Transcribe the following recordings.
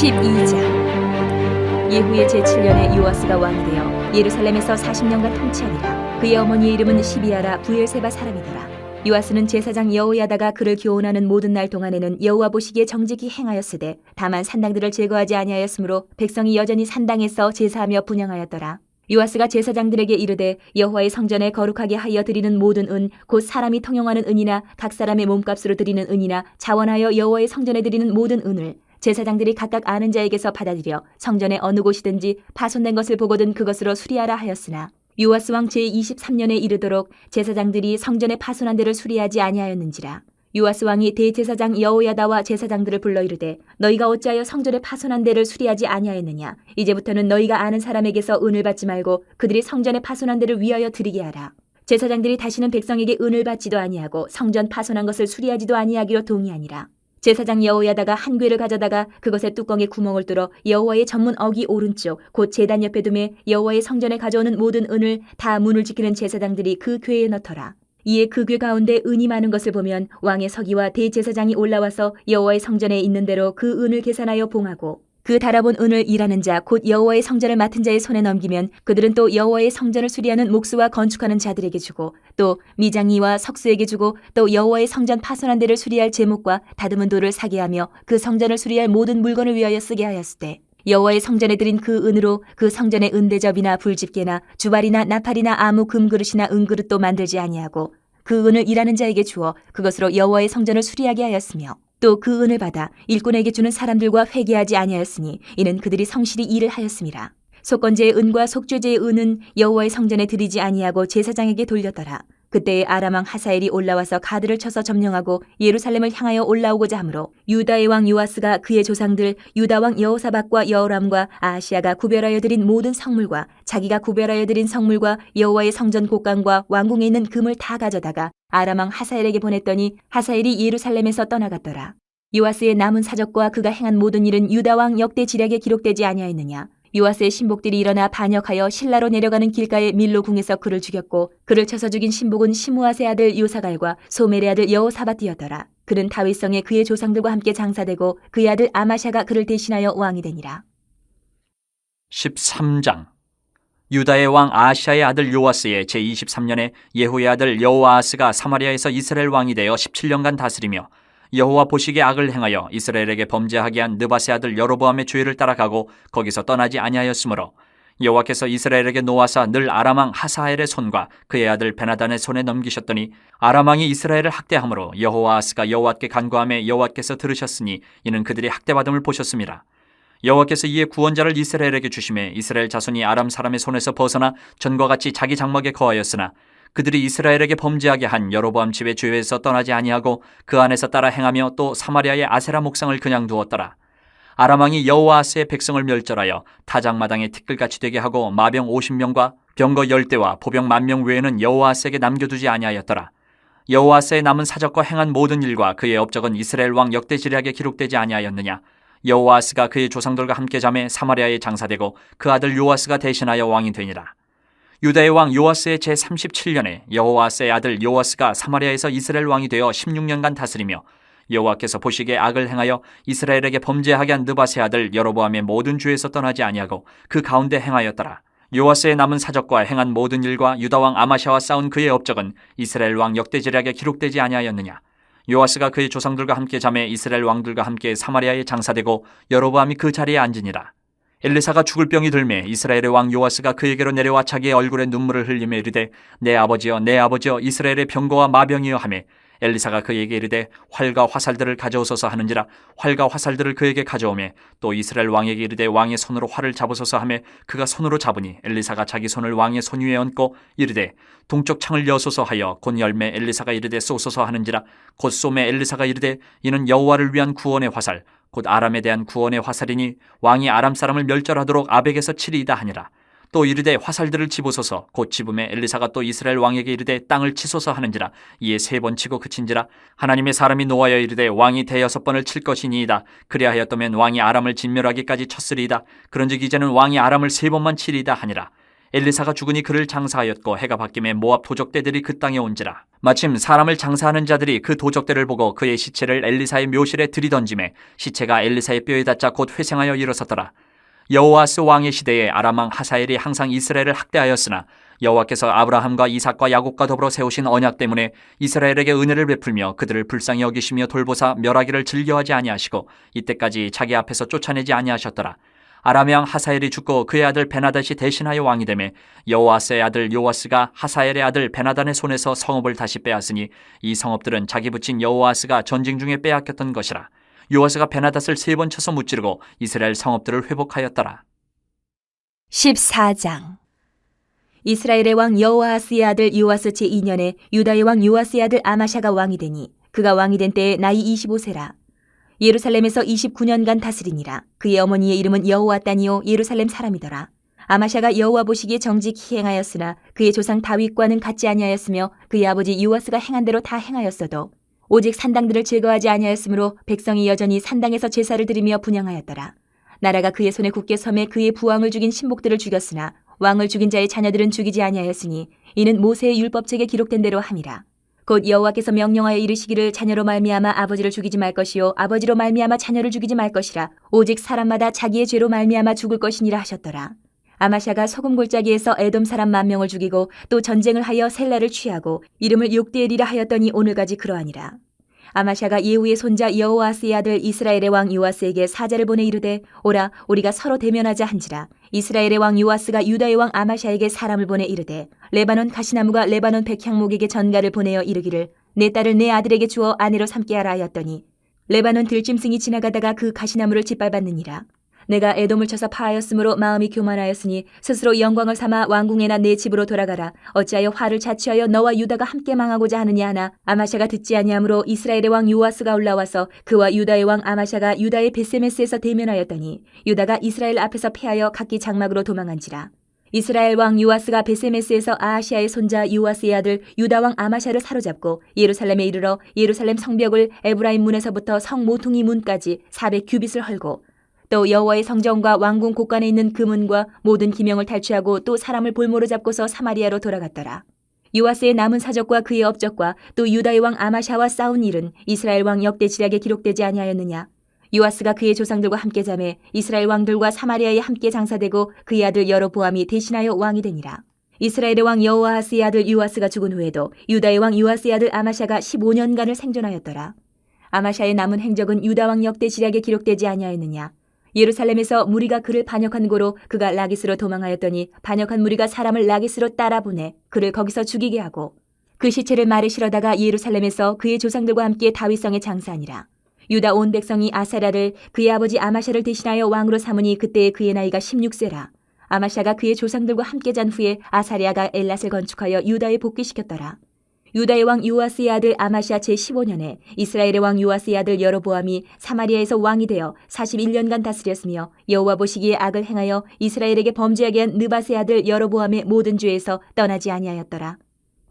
12장. 예후의 제7년에 요아스가 왕이 되어 예루살렘에서 40년간 통치하니라. 그의 어머니의 이름은 시비아라 부엘세바 사람이더라. 요아스는 제사장 여호야다가 그를 교훈하는 모든 날 동안에는 여호와 보시기에 정직히 행하였으되 다만 산당들을 제거하지 아니하였으므로 백성이 여전히 산당에서 제사하며 분향하였더라. 요아스가 제사장들에게 이르되 여호와의 성전에 거룩하게 하여 드리는 모든 은 곧 사람이 통용하는 은이나 각 사람의 몸값으로 드리는 은이나 자원하여 여호와의 성전에 드리는 모든 은을 제사장들이 각각 아는 자에게서 받아들여 성전의 어느 곳이든지 파손된 것을 보거든 그것으로 수리하라 하였으나 요아스 왕 제23년에 이르도록 제사장들이 성전의 파손한 데를 수리하지 아니하였는지라. 요아스 왕이 대제사장 여호야다와 제사장들을 불러 이르되 너희가 어찌하여 성전의 파손한 데를 수리하지 아니하였느냐. 이제부터는 너희가 아는 사람에게서 은을 받지 말고 그들이 성전의 파손한 데를 위하여 드리게 하라. 제사장들이 다시는 백성에게 은을 받지도 아니하고 성전 파손한 것을 수리하지도 아니하기로 동의하니라. 제사장 여호야다가 한 궤를 가져다가 그것의 뚜껑에 구멍을 뚫어 여호와의 전문 어기 오른쪽 곧 제단 옆에 두매 여호와의 성전에 가져오는 모든 은을 다 문을 지키는 제사장들이 그 궤에 넣더라. 이에 그 궤 가운데 은이 많은 것을 보면 왕의 서기와 대제사장이 올라와서 여호와의 성전에 있는 대로 그 은을 계산하여 봉하고 그 달아본 은을 일하는 자 곧 여호와의 성전을 맡은 자의 손에 넘기면 그들은 또 여호와의 성전을 수리하는 목수와 건축하는 자들에게 주고 또 미장이와 석수에게 주고 또 여호와의 성전 파손한 데를 수리할 제목과 다듬은 돌을 사게 하며 그 성전을 수리할 모든 물건을 위하여 쓰게 하였으되 여호와의 성전에 드린 그 은으로 그 성전의 은대접이나 불집게나 주발이나 나팔이나 아무 금그릇이나 은그릇도 만들지 아니하고 그 은을 일하는 자에게 주어 그것으로 여호와의 성전을 수리하게 하였으며 또 그 은을 받아 일꾼에게 주는 사람들과 회개하지 아니하였으니 이는 그들이 성실히 일을 하였음이라. 속건제의 은과 속죄제의 은은 여호와의 성전에 드리지 아니하고 제사장에게 돌렸더라. 그때에 아람 왕 하사엘이 올라와서 가드를 쳐서 점령하고 예루살렘을 향하여 올라오고자 하므로 유다의 왕 요아스가 그의 조상들 유다 왕 여호사밧과 여호람과 아하시야가 구별하여 드린 모든 성물과 자기가 구별하여 드린 성물과 여호와의 성전 곡간과 왕궁에 있는 금을 다 가져다가 아람 왕 하사엘에게 보냈더니 하사엘이 예루살렘에서 떠나갔더라. 요아스의 남은 사적과 그가 행한 모든 일은 유다 왕 역대 지략에 기록되지 아니하였느냐. 요아스의 신복들이 일어나 반역하여 실라로 내려가는 길가에 밀로 궁에서 그를 죽였고 그를 쳐서 죽인 신복은 시므아세 아들 요사갈과 소멜의 아들 여호사밧이었더라. 그는 다윗성에 그의 조상들과 함께 장사되고 그의 아들 아마샤가 그를 대신하여 왕이 되니라. 13장. 유다의 왕 아하시야의 아들 요아스의 제23년에 예후의 아들 여호아하스가 사마리아에서 이스라엘 왕이 되어 17년간 다스리며 여호와 보시기에 악을 행하여 이스라엘에게 범죄하게 한 느밧의 아들 여로보암의 죄를 따라가고 거기서 떠나지 아니하였으므로 여호와께서 이스라엘에게 노하사 늘 아람 왕 하사엘의 손과 그의 아들 베나단의 손에 넘기셨더니 아람 왕이 이스라엘을 학대함으로 여호아하스가 여호와께 간구하며 여호와께서 들으셨으니 이는 그들이 학대받음을 보셨습니다. 여호와께서 이에 구원자를 이스라엘에게 주심에 이스라엘 자손이 아람 사람의 손에서 벗어나 전과 같이 자기 장막에 거하였으나 그들이 이스라엘에게 범죄하게 한 여로보암 집의 죄에서 떠나지 아니하고 그 안에서 따라 행하며 또 사마리아의 아세라 목상을 그냥 두었더라. 아람 왕이 여호아스의 백성을 멸절하여 타작마당에 티끌같이 되게 하고 마병 50명과 병거 10대와 포병 10,000명 외에는 여호아스에게 남겨두지 아니하였더라. 여호아스의 남은 사적과 행한 모든 일과 그의 업적은 이스라엘 왕 역대 지략에 기록되지 아니하였느냐. 여호아스가 그의 조상들과 함께 잠에 사마리아에 장사되고 그 아들 요아스가 대신하여 왕이 되니라. 유다의 왕 요아스의 제37년에 여호아스의 아들 요아스가 사마리아에서 이스라엘 왕이 되어 16년간 다스리며 여호와께서 보시기에 악을 행하여 이스라엘에게 범죄하게 한 느밧의 아들 여로보암의 모든 죄에서 떠나지 아니하고 그 가운데 행하였더라. 요아스의 남은 사적과 행한 모든 일과 유다 왕 아마샤와 싸운 그의 업적은 이스라엘 왕 역대 지략에 기록되지 아니하였느냐. 요아스가 그의 조상들과 함께 잠에 이스라엘 왕들과 함께 사마리아에 장사되고 여로보암이 그 자리에 앉으니라. 엘리사가 죽을 병이 들매 이스라엘의 왕 요아스가 그에게로 내려와 자기의 얼굴에 눈물을 흘리며 이르되 내 아버지여 내 아버지여 이스라엘의 병거와 마병이여 하매 엘리사가 그에게 이르되 활과 화살들을 가져오소서 하는지라 활과 화살들을 그에게 가져오매 또 이스라엘 왕에게 이르되 왕의 손으로 활을 잡으소서 하매 그가 손으로 잡으니 엘리사가 자기 손을 왕의 손 위에 얹고 이르되 동쪽 창을 여소서 하여 곧 열매 엘리사가 이르되 쏘소서 하는지라 곧 쏘매 엘리사가 이르되 이는 여호와를 위한 구원의 화살 곧 아람에 대한 구원의 화살이니 왕이 아람 사람을 멸절하도록 아벡에서 치리이다 하니라. 또 이르되 화살들을 집으소서 곧 집음에 엘리사가 또 이스라엘 왕에게 이르되 땅을 치소서 하는지라. 이에 3번 치고 그친지라. 하나님의 사람이 노하여 이르되 왕이 6번을 칠 것이니이다. 그리하였더면 왕이 아람을 진멸하기까지 쳤으리이다. 그런즉 이제는 왕이 아람을 3번만 치리이다 하니라. 엘리사가 죽으니 그를 장사하였고 해가 바뀜에 모압 도적대들이 그 땅에 온지라. 마침 사람을 장사하는 자들이 그 도적대를 보고 그의 시체를 엘리사의 묘실에 들이던지매 시체가 엘리사의 뼈에 닿자 곧 회생하여 일어섰더라. 여호아스 왕의 시대에 아람 왕 하사엘이 항상 이스라엘을 학대하였으나 여호와께서 아브라함과 이삭과 야곱과 더불어 세우신 언약 때문에 이스라엘에게 은혜를 베풀며 그들을 불쌍히 여기시며 돌보사 멸하기를 즐겨하지 아니하시고 이때까지 자기 앞에서 쫓아내지 아니하셨더라. 아람 왕 하사엘이 죽고 그의 아들 베나닷이 대신하여 왕이 되매 여호아스의 아들 요아스가 하사엘의 아들 베나단의 손에서 성읍을 다시 빼앗으니 이 성읍들은 자기 붙인 여호아스가 전쟁 중에 빼앗겼던 것이라. 요아스가 베나닷을 3번 쳐서 무찌르고 이스라엘 성읍들을 회복하였더라. 14장. 이스라엘의 왕 여호아스의 아들 요아스 제2년에 유다의 왕 요아스의 아들 아마샤가 왕이 되니 그가 왕이 된 때에 나이 25세라. 예루살렘에서 29년간 다스리니라. 그의 어머니의 이름은 여호와따니요 예루살렘 사람이더라. 아마샤가 여호와 보시기에 정직히 행하였으나 그의 조상 다윗과는 같지 아니하였으며 그의 아버지 요아스가 행한 대로 다 행하였어도 오직 산당들을 제거하지 아니하였으므로 백성이 여전히 산당에서 제사를 드리며 분향하였더라. 나라가 그의 손에 굳게 섬에 그의 부왕을 죽인 신복들을 죽였으나 왕을 죽인 자의 자녀들은 죽이지 아니하였으니 이는 모세의 율법책에 기록된 대로 함이라. 곧 여호와께서 명령하여 이르시기를 자녀로 말미암아 아버지를 죽이지 말 것이요 아버지로 말미암아 자녀를 죽이지 말 것이라. 오직 사람마다 자기의 죄로 말미암아 죽을 것이니라 하셨더라. 아마샤가 소금 골짜기에서 에돔 사람 10,000명을 죽이고 또 전쟁을 하여 셀라를 취하고 이름을 욕대엘이라 하였더니 오늘까지 그러하니라. 아마샤가 예후의 손자 여호아스의 아들 이스라엘의 왕 요아스에게 사자를 보내 이르되 오라 우리가 서로 대면하자 한지라. 이스라엘의 왕 요아스가 유다의 왕 아마샤에게 사람을 보내 이르되 레바논 가시나무가 레바논 백향목에게 전가를 보내어 이르기를 내 딸을 내 아들에게 주어 아내로 삼게 하라 하였더니 레바논 들짐승이 지나가다가 그 가시나무를 짓밟았느니라. 내가 에돔을 쳐서 파하였으므로 마음이 교만하였으니 스스로 영광을 삼아 왕궁에나 내 집으로 돌아가라. 어찌하여 화를 자취하여 너와 유다가 함께 망하고자 하느냐 하나 아마샤가 듣지 아니하므로 이스라엘의 왕 요아스가 올라와서 그와 유다의 왕 아마샤가 유다의 베세메스에서 대면하였더니 유다가 이스라엘 앞에서 패하여 각기 장막으로 도망한지라. 이스라엘 왕 요아스가 베세메스에서 아하시아의 손자 요아스의 아들 유다 왕 아마샤를 사로잡고 예루살렘에 이르러 예루살렘 성벽을 에브라임 문에서부터 성 모퉁이 문까지 400규빗을 헐고 또 여호와의 성전과 왕궁 곳간에 있는 금은과 모든 기명을 탈취하고 또 사람을 볼모로 잡고서 사마리아로 돌아갔더라. 요아스의 남은 사적과 그의 업적과 또 유다의 왕 아마샤와 싸운 일은 이스라엘 왕 역대 지략에 기록되지 아니하였느냐. 요아스가 그의 조상들과 함께 잠에 이스라엘 왕들과 사마리아에 함께 장사되고 그의 아들 여로보암이 대신하여 왕이 되니라. 이스라엘의 왕 여호아스의 아들 요아스가 죽은 후에도 유다의 왕 요아스의 아들 아마샤가 15년간을 생존하였더라. 아마샤의 남은 행적은 유다 왕 역대 지략에 기록되지 아니하였느냐. 예루살렘에서 무리가 그를 반역한 고로 그가 라기스로 도망하였더니 반역한 무리가 사람을 라기스로 따라보내 그를 거기서 죽이게 하고 그 시체를 말에 실어다가 예루살렘에서 그의 조상들과 함께 다윗성에 장사하니라. 유다 온 백성이 아사랴를 그의 아버지 아마샤를 대신하여 왕으로 삼으니 그때에 그의 나이가 16세라. 아마샤가 그의 조상들과 함께 잔 후에 아사랴가 엘랏을 건축하여 유다에 복귀시켰더라. 유다의 왕 요아스의 아들 아마샤 제15년에 이스라엘의 왕 요아스의 아들 여로보암이 사마리아에서 왕이 되어 41년간 다스렸으며 여호와 보시기에 악을 행하여 이스라엘에게 범죄하게 한 느밧의 아들 여로보암의 모든 죄에서 떠나지 아니하였더라.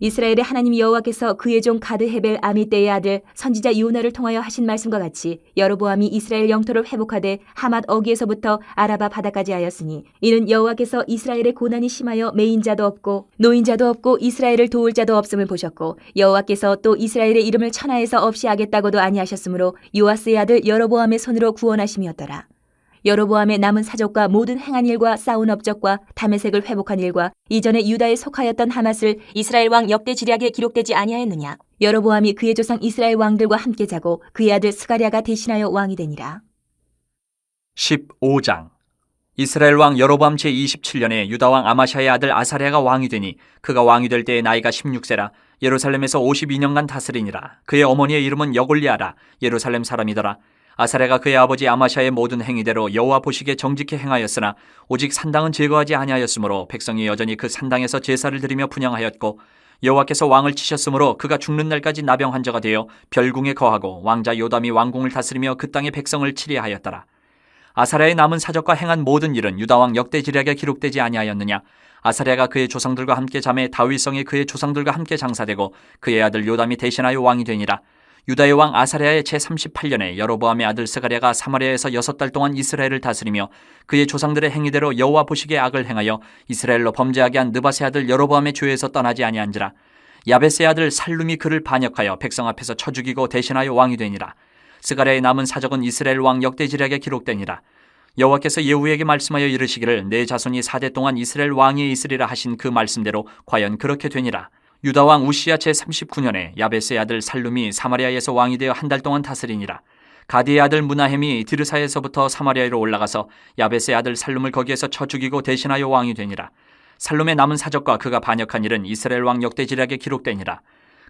이스라엘의 하나님 여호와께서 그의 종 가드 헤벨 아미떼의 아들 선지자 요나를 통하여 하신 말씀과 같이 여로보암이 이스라엘 영토를 회복하되 하맛 어기에서부터 아라바 바다까지 하였으니 이는 여호와께서 이스라엘의 고난이 심하여 매인 자도 없고 노인 자도 없고 이스라엘을 도울 자도 없음을 보셨고 여호와께서 또 이스라엘의 이름을 천하에서 없이 하겠다고도 아니하셨으므로 요아스의 아들 여로보암의 손으로 구원하심이었더라. 여로보암의 남은 사적과 모든 행한 일과 싸운 업적과 다메섹을 회복한 일과 이전에 유다에 속하였던 하맛을 이스라엘 왕 역대 지략에 기록되지 아니하였느냐. 여로보암이 그의 조상 이스라엘 왕들과 함께 자고 그의 아들 스가랴가 대신하여 왕이 되니라. 15장. 이스라엘 왕 여로보암 제27년에 유다 왕 아마샤의 아들 아사랴가 왕이 되니 그가 왕이 될 때의 나이가 16세라. 예루살렘에서 52년간 다스리니라. 그의 어머니의 이름은 여골리아라. 예루살렘 사람이더라. 아사랴가 그의 아버지 아마샤의 모든 행위대로 여호와 보시기에 정직히 행하였으나 오직 산당은 제거하지 아니하였으므로 백성이 여전히 그 산당에서 제사를 드리며 분향하였고 여호와께서 왕을 치셨으므로 그가 죽는 날까지 나병 환자가 되어 별궁에 거하고 왕자 요담이 왕궁을 다스리며 그 땅의 백성을 치리하였더라. 아사랴의 남은 사적과 행한 모든 일은 유다 왕 역대 지략에 기록되지 아니하였느냐. 아사랴가 그의 조상들과 함께 잠에 다윗성에 그의 조상들과 함께 장사되고 그의 아들 요담이 대신하여 왕이 되니라. 유다의 왕 아사랴의 제38년에 여로보암의 아들 스가랴가 사마리아에서 6달 동안 이스라엘을 다스리며 그의 조상들의 행위대로 여호와 보시기에 악을 행하여 이스라엘로 범죄하게 한 느밧의 아들 여로보암의 죄에서 떠나지 아니한지라. 야벳의 아들 살룸이 그를 반역하여 백성 앞에서 쳐 죽이고 대신하여 왕이 되니라. 스가랴의 남은 사적은 이스라엘 왕 역대지략에 기록되니라. 여호와께서 예후에게 말씀하여 이르시기를 내 자손이 4대 동안 이스라엘 왕위에 있으리라 하신 그 말씀대로 과연 그렇게 되니라. 유다 왕 우시야 제39년에 야벳의 아들 살룸이 사마리아에서 왕이 되어 한 달 동안 다스리니라. 가디의 아들 무나헴이 디르사에서부터 사마리아로 올라가서 야벳의 아들 살룸을 거기에서 쳐 죽이고 대신하여 왕이 되니라. 살룸의 남은 사적과 그가 반역한 일은 이스라엘 왕 역대지략에 기록되니라.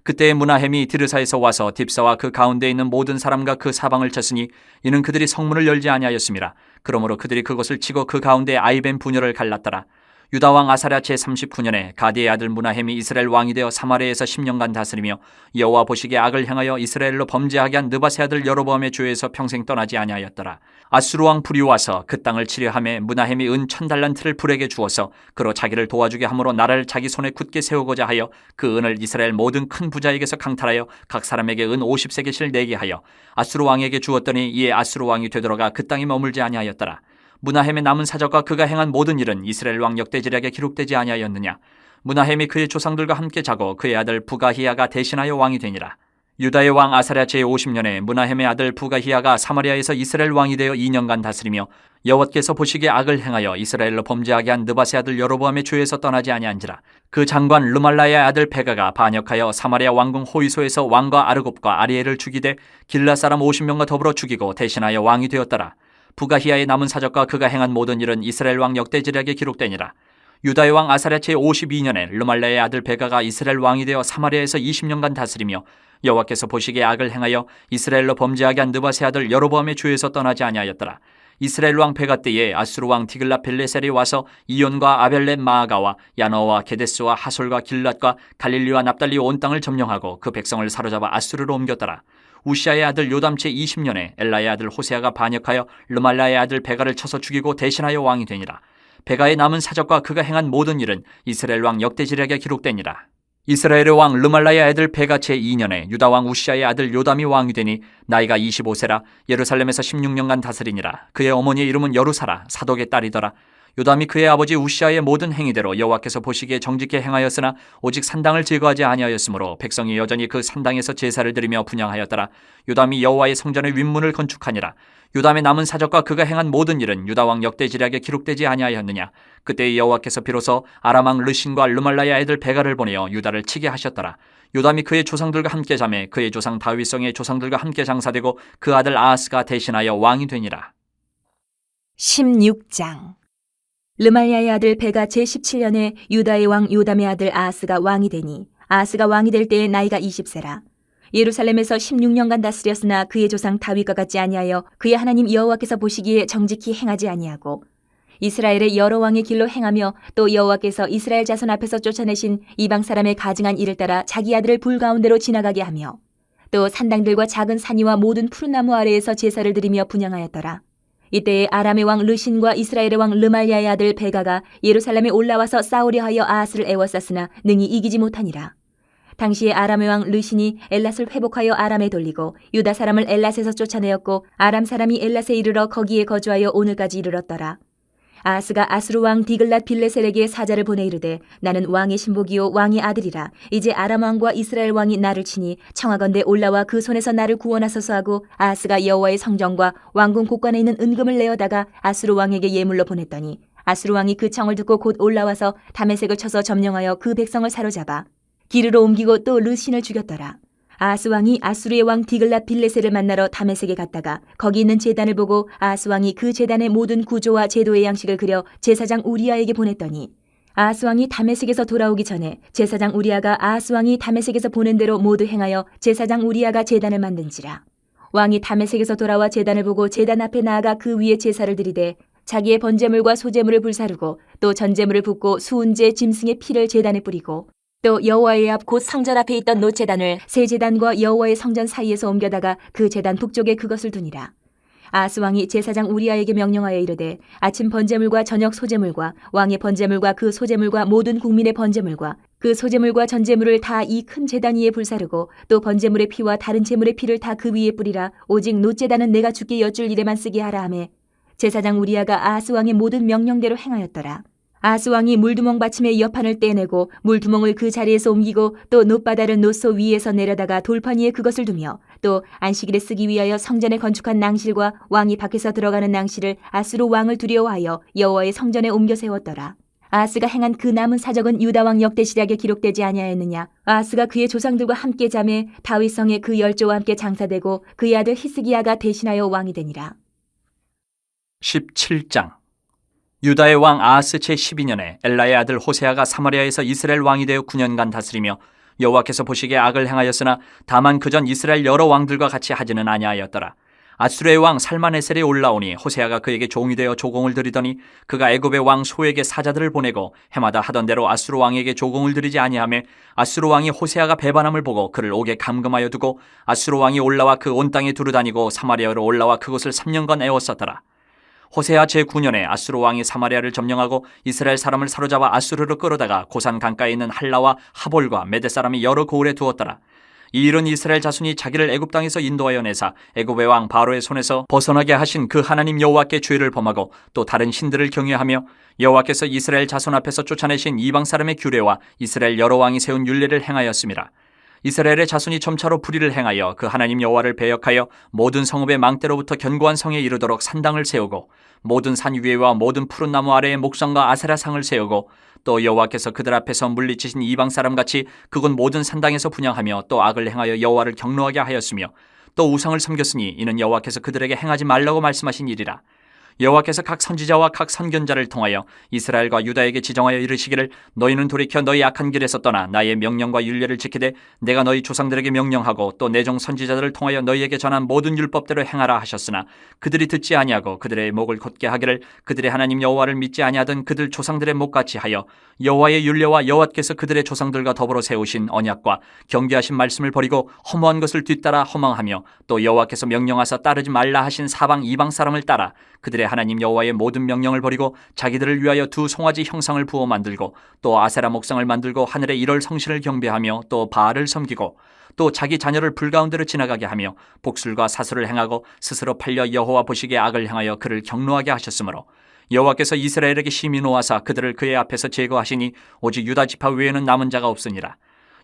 그때의 무나헴이 디르사에서 와서 딥사와 그 가운데 있는 모든 사람과 그 사방을 쳤으니 이는 그들이 성문을 열지 아니하였음이라. 그러므로 그들이 그것을 치고 그 가운데 아이벤 부녀를 갈랐더라. 유다 왕 아사랴 제39년에 가디의 아들 무나헴이 이스라엘 왕이 되어 사마리아에서 10년간 다스리며 여호와 보시기에 악을 행하여 이스라엘로 범죄하게 한 느밧의 아들 여로보암의 죄에서 평생 떠나지 아니하였더라. 아수르 왕 불이 와서 그 땅을 치려하매 무나헴이 은 1000달란트를 불에게 주어서 그로 자기를 도와주게 함으로 나라를 자기 손에 굳게 세우고자 하여 그 은을 이스라엘 모든 큰 부자에게서 강탈하여 각 사람에게 은 50세겔씩 내게 하여 아수르 왕에게 주었더니 이에 아수르 왕이 되돌아가 그 땅에 머물지 아니하였더라. 무나헴의 남은 사적과 그가 행한 모든 일은 이스라엘 왕 역대지략에 기록되지 아니하였느냐. 무나헴이 그의 조상들과 함께 자고 그의 아들 부가히야가 대신하여 왕이 되니라. 유다의 왕 아사랴 제50년에 무나헴의 아들 부가히야가 사마리아에서 이스라엘 왕이 되어 2년간 다스리며 여호와께서 보시기에 악을 행하여 이스라엘로 범죄하게 한 느밧의 아들 여로보암의 죄에서 떠나지 아니한지라. 그 장관 르말라의 아들 베가가 반역하여 사마리아 왕궁 호위소에서 왕과 아르곱과 아리엘을 죽이되 길라 사람 50명과 더불어 죽이고 대신하여 왕이 되었더라. 부가히야의 남은 사적과 그가 행한 모든 일은 이스라엘 왕 역대지략에 기록되니라. 유다의 왕 아사랴 제52년에 르말라의 아들 베가가 이스라엘 왕이 되어 사마리아에서 20년간 다스리며 여호와께서 보시기에 악을 행하여 이스라엘로 범죄하게 한 느밧의 아들 여로보암의 죄에서 떠나지 아니하였더라. 이스라엘 왕 베가 때에 아수르 왕 디글라 빌레셀이 와서 이온과 아벨렛 마아가와 야너와 게데스와 하솔과 길랏과 갈릴리와 납달리 온 땅을 점령하고 그 백성을 사로잡아 아수르로 옮겼더라. 우시아의 아들 요담 제20년에 엘라의 아들 호세아가 반역하여 르말라의 아들 베가를 쳐서 죽이고 대신하여 왕이 되니라. 베가의 남은 사적과 그가 행한 모든 일은 이스라엘 왕 역대지략에 기록되니라. 이스라엘의 왕 르말라의 아들 베가 제2년에 유다 왕 우시아의 아들 요담이 왕이 되니 나이가 25세라 예루살렘에서 16년간 다스리니라. 그의 어머니의 이름은 여루사라 사독의 딸이더라. 요담이 그의 아버지 우시아의 모든 행위대로 여호와께서 보시기에 정직히 행하였으나 오직 산당을 제거하지 아니하였으므로 백성이 여전히 그 산당에서 제사를 드리며 분향하였더라. 요담이 여호와의 성전의 윗문을 건축하니라. 요담의 남은 사적과 그가 행한 모든 일은 유다 왕 역대지략에 기록되지 아니하였느냐. 그때 여호와께서 비로소 아람 왕 르신과 르말라의 아들 베가를 보내어 유다를 치게 하셨더라. 요담이 그의 조상들과 함께 자매 그의 조상 다윗성의 조상들과 함께 장사되고 그 아들 아하스가 대신하여 왕이 되니라. 16장. 르말야의 아들 베가 제17년에 유다의 왕 요담의 아들 아하스가 왕이 되니 아하스가 왕이 될 때에 나이가 20세라. 예루살렘에서 16년간 다스렸으나 그의 조상 다윗과 같지 아니하여 그의 하나님 여호와께서 보시기에 정직히 행하지 아니하고 이스라엘의 여러 왕의 길로 행하며 또 여호와께서 이스라엘 자손 앞에서 쫓아내신 이방 사람의 가증한 일을 따라 자기 아들을 불 가운데로 지나가게 하며 또 산당들과 작은 산이와 모든 푸른 나무 아래에서 제사를 드리며 분향하였더라. 이때에 아람의 왕 르신과 이스라엘의 왕 르말야의 아들 베가가 예루살렘에 올라와서 싸우려 하여 아하스를 애워쌌으나 능히 이기지 못하니라. 당시에 아람의 왕 르신이 엘랏을 회복하여 아람에 돌리고 유다 사람을 엘랏에서 쫓아내었고 아람 사람이 엘랏에 이르러 거기에 거주하여 오늘까지 이르렀더라. 아하스가 아수르 왕 디글랏 빌레셀에게 사자를 보내 이르되 나는 왕의 신복이요 왕의 아들이라. 이제 아람 왕과 이스라엘 왕이 나를 치니 청하건대 올라와 그 손에서 나를 구원하소서 하고 아하스가 여호와의 성전과 왕궁 곳간에 있는 은금을 내어다가 아수르 왕에게 예물로 보냈더니 아수르 왕이 그 청을 듣고 곧 올라와서 다메섹을 쳐서 점령하여 그 백성을 사로잡아 기르로 옮기고 또 르신을 죽였더라. 아하스 왕이 아수르의 왕 디글랏 빌레셀을 만나러 다메섹에 갔다가 거기 있는 제단을 보고 아하스 왕이 그 제단의 모든 구조와 제도의 양식을 그려 제사장 우리아에게 보냈더니 아하스 왕이 다메섹에서 돌아오기 전에 제사장 우리아가 아하스 왕이 다메섹에서 보낸 대로 모두 행하여 제사장 우리아가 제단을 만든지라. 왕이 다메섹에서 돌아와 제단을 보고 제단 앞에 나아가 그 위에 제사를 드리되 자기의 번제물과 소제물을 불사르고 또 전제물을 붓고 수은제 짐승의 피를 제단에 뿌리고 또 여호와의 앞 곧 성전 앞에 있던 노제단을 새 제단과 여호와의 성전 사이에서 옮겨다가 그 제단 북쪽에 그것을 두니라. 아하스 왕이 제사장 우리아에게 명령하여 이르되 아침 번제물과 저녁 소제물과 왕의 번제물과 그 소제물과 모든 국민의 번제물과 그 소제물과 전제물을 다 이 큰 제단 위에 불사르고 또 번제물의 피와 다른 제물의 피를 다 그 위에 뿌리라. 오직 놋제단은 내가 주께 여쭐 일에만 쓰게 하라 하매 제사장 우리아가 아하스 왕의 모든 명령대로 행하였더라. 아하스 왕이 물두멍 받침의 여판을 떼내고 물두멍을 그 자리에서 옮기고 또 놋바다를 놋소 위에서 내려다가 돌판 위에 그것을 두며 또 안식일에 쓰기 위하여 성전에 건축한 낭실과 왕이 밖에서 들어가는 낭실을 아수르 왕을 두려워하여 여호와의 성전에 옮겨 세웠더라. 아하스가 행한 그 남은 사적은 유다 왕 역대시략에 기록되지 아니하였느냐. 아하스가 그의 조상들과 함께 잠에 다윗성에 그 열조와 함께 장사되고 그의 아들 히스기야가 대신하여 왕이 되니라. 17장. 유다의 왕 아하스 제12년에 엘라의 아들 호세아가 사마리아에서 이스라엘 왕이 되어 9년간 다스리며 여호와께서 보시기에 악을 행하였으나 다만 그전 이스라엘 여러 왕들과 같이 하지는 아니하였더라. 아수르의 왕 살마네셀이 올라오니 호세아가 그에게 종이 되어 조공을 드리더니 그가 애굽의 왕 소에게 사자들을 보내고 해마다 하던 대로 아수르 왕에게 조공을 드리지 아니하며 아수르 왕이 호세아가 배반함을 보고 그를 옥에 감금하여 두고 아수르 왕이 올라와 그 온 땅에 두루다니고 사마리아로 올라와 그곳을 3년간 애웠었더라. 호세아 제9년에 아수르 왕이 사마리아를 점령하고 이스라엘 사람을 사로잡아 아수르로 끌어다가 고산 강가에 있는 할라와 하볼과 메대 사람이 여러 고을에 두었더라. 이 일은 이스라엘 자손이 자기를 애굽 땅에서 인도하여 내사 애굽의 왕 바로의 손에서 벗어나게 하신 그 하나님 여호와께 죄를 범하고 또 다른 신들을 경외하며 여호와께서 이스라엘 자손 앞에서 쫓아내신 이방 사람의 규례와 이스라엘 여러 왕이 세운 율례를 행하였음이라. 이스라엘의 자손이 점차로 불의를 행하여 그 하나님 여호와를 배역하여 모든 성읍의 망대로부터 견고한 성에 이르도록 산당을 세우고 모든 산 위에와 모든 푸른 나무 아래에 목성과 아세라상을 세우고 또 여호와께서 그들 앞에서 물리치신 이방 사람같이 그곳 모든 산당에서 분향하며 또 악을 행하여 여호와를 경노하게 하였으며 또 우상을 섬겼으니 이는 여호와께서 그들에게 행하지 말라고 말씀하신 일이라. 여호와께서 각 선지자와 각 선견자를 통하여 이스라엘과 유다에게 지정하여 이르시기를 너희는 돌이켜 너희 악한 길에서 떠나 나의 명령과 율례를 지키되 내가 너희 조상들에게 명령하고 또 내 종 선지자들을 통하여 너희에게 전한 모든 율법대로 행하라 하셨으나 그들이 듣지 아니하고 그들의 목을 곧게 하기를 그들의 하나님 여호와를 믿지 아니하던 그들 조상들의 목같이 하여 여호와의 율례와 여호와께서 그들의 조상들과 더불어 세우신 언약과 경계하신 말씀을 버리고 허무한 것을 뒤따라 허망하며 또 여호와께서 명령하사 따르지 말라 하신 사방 이방 사람을 따라 그들의 하나님 여호와의 모든 명령을 버리고 자기들을 위하여 두 송아지 형상을 부어 만들고 또 아세라 목상을 만들고 하늘의 일월 성신을 경배하며 또 바알을 섬기고 또 자기 자녀를 불 가운데로 지나가게 하며 복술과 사술을 행하고 스스로 팔려 여호와 보시기에 악을 행하여 그를 경노하게 하셨으므로 여호와께서 이스라엘에게 심히 노하사 그들을 그의 앞에서 제거하시니 오직 유다 지파 외에는 남은 자가 없으니라.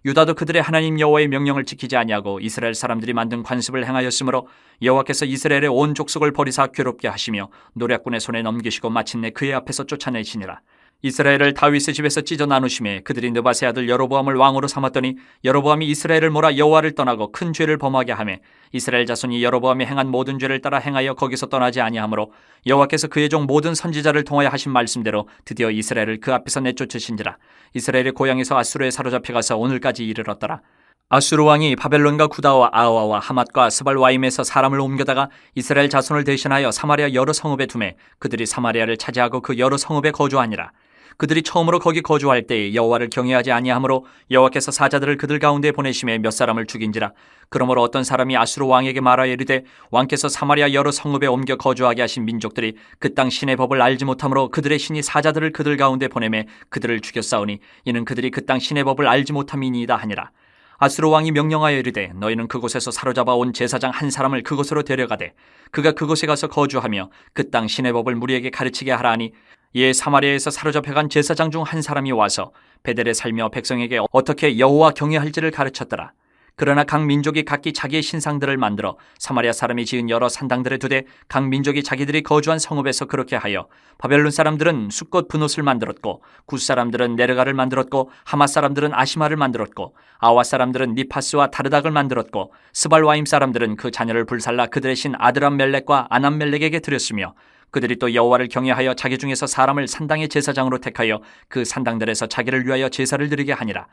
유다도 그들의 하나님 여호와의 명령을 지키지 아니하고 이스라엘 사람들이 만든 관습을 행하였으므로 여호와께서 이스라엘의 온 족속을 버리사 괴롭게 하시며 노략군의 손에 넘기시고 마침내 그의 앞에서 쫓아내시니라. 이스라엘을 다윗의 집에서 찢어 나누심에 그들이 느바세 아들 여로보암을 왕으로 삼았더니 여로보암이 이스라엘을 몰아 여호와를 떠나고 큰 죄를 범하게 하매 이스라엘 자손이 여로보암이 행한 모든 죄를 따라 행하여 거기서 떠나지 아니하므로 여호와께서 그의 종 모든 선지자를 통하여 하신 말씀대로 드디어 이스라엘을 그 앞에서 내쫓으신지라. 이스라엘의 고향에서 아수르에 사로잡혀 가서 오늘까지 이르렀더라. 아수르 왕이 바벨론과 구다와 아와와 하맛과 스발와임에서 사람을 옮겨다가 이스라엘 자손을 대신하여 사마리아 여러 성읍에 두매 그들이 사마리아를 차지하고 그 여러 성읍에 거주하니라. 그들이 처음으로 거기 거주할 때에 여호와를 경외하지 아니하므로 여호와께서 사자들을 그들 가운데 보내심에 몇 사람을 죽인지라. 그러므로 어떤 사람이 아수르 왕에게 말하여 이르되 왕께서 사마리아 여러 성읍에 옮겨 거주하게 하신 민족들이 그 땅 신의 법을 알지 못하므로 그들의 신이 사자들을 그들 가운데 보내매 그들을 죽였사오니 이는 그들이 그 땅 신의 법을 알지 못함이니이다 하니라. 아수르 왕이 명령하여 이르되 너희는 그곳에서 사로잡아 온 제사장 한 사람을 그곳으로 데려가되 그가 그곳에 가서 거주하며 그 땅 신의 법을 무리에게 가르치게 하라 하니 이에 사마리아에서 사로잡혀간 제사장 중 한 사람이 와서 베델에 살며 백성에게 어떻게 여호와 경외할지를 가르쳤더라. 그러나 각 민족이 각기 자기의 신상들을 만들어 사마리아 사람이 지은 여러 산당들에 두되 각 민족이 자기들이 거주한 성읍에서 그렇게 하여 바벨론 사람들은 숫꽃 분옷을 만들었고 굿 사람들은 네르가를 만들었고 하맛 사람들은 아시마를 만들었고 아와 사람들은 니파스와 다르닥을 만들었고 스발와임 사람들은 그 자녀를 불살라 그들의 신 아드람멜렉과 아남멜렉에게 드렸으며 그들이 또 여호와를 경외하여 자기 중에서 사람을 산당의 제사장으로 택하여 그 산당들에서 자기를 위하여 제사를 드리게 하니라.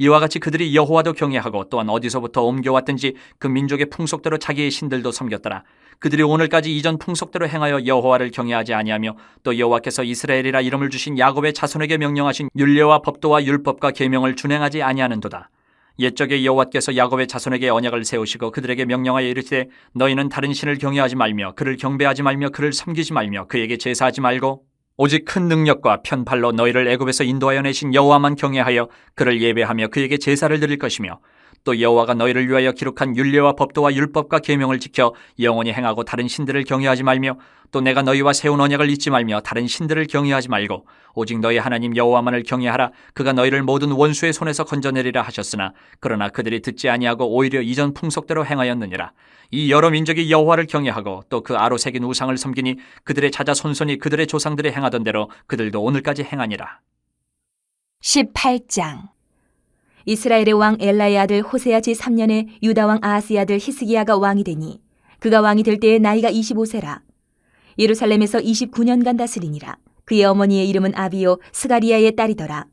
이와 같이 그들이 여호와도 경외하고 또한 어디서부터 옮겨왔든지 그 민족의 풍속대로 자기의 신들도 섬겼더라. 그들이 오늘까지 이전 풍속대로 행하여 여호와를 경외하지 아니하며 또 여호와께서 이스라엘이라 이름을 주신 야곱의 자손에게 명령하신 율례와 법도와 율법과 계명을 준행하지 아니하는도다. 옛적에 여호와께서 야곱의 자손에게 언약을 세우시고 그들에게 명령하여 이르시되 너희는 다른 신을 경외하지 말며 그를 경배하지 말며 그를 섬기지 말며 그에게 제사하지 말고 오직 큰 능력과 편팔로 너희를 애굽에서 인도하여 내신 여호와만 경외하여 그를 예배하며 그에게 제사를 드릴 것이며 또 여호와가 너희를 위하여 기록한 율례와 법도와 율법과 계명을 지켜 영원히 행하고 다른 신들을 경외하지 말며 또 내가 너희와 세운 언약을 잊지 말며 다른 신들을 경외하지 말고 오직 너희 하나님 여호와만을 경외하라. 그가 너희를 모든 원수의 손에서 건져내리라 하셨으나 그러나 그들이 듣지 아니하고 오히려 이전 풍속대로 행하였느니라. 이 여러 민족이 여호와를 경외하고 또 그 아로 새긴 우상을 섬기니 그들의 자자 손손이 그들의 조상들이 행하던 대로 그들도 오늘까지 행하니라. 18장. 이스라엘의 왕 엘라의 아들 호세아 제3년에 유다 왕 아하스의 아들 히스기야가 왕이 되니 그가 왕이 될 때에 나이가 25세라. 예루살렘에서 29년간 다스리니라. 그의 어머니의 이름은 아비요 스가리야의 딸이더라.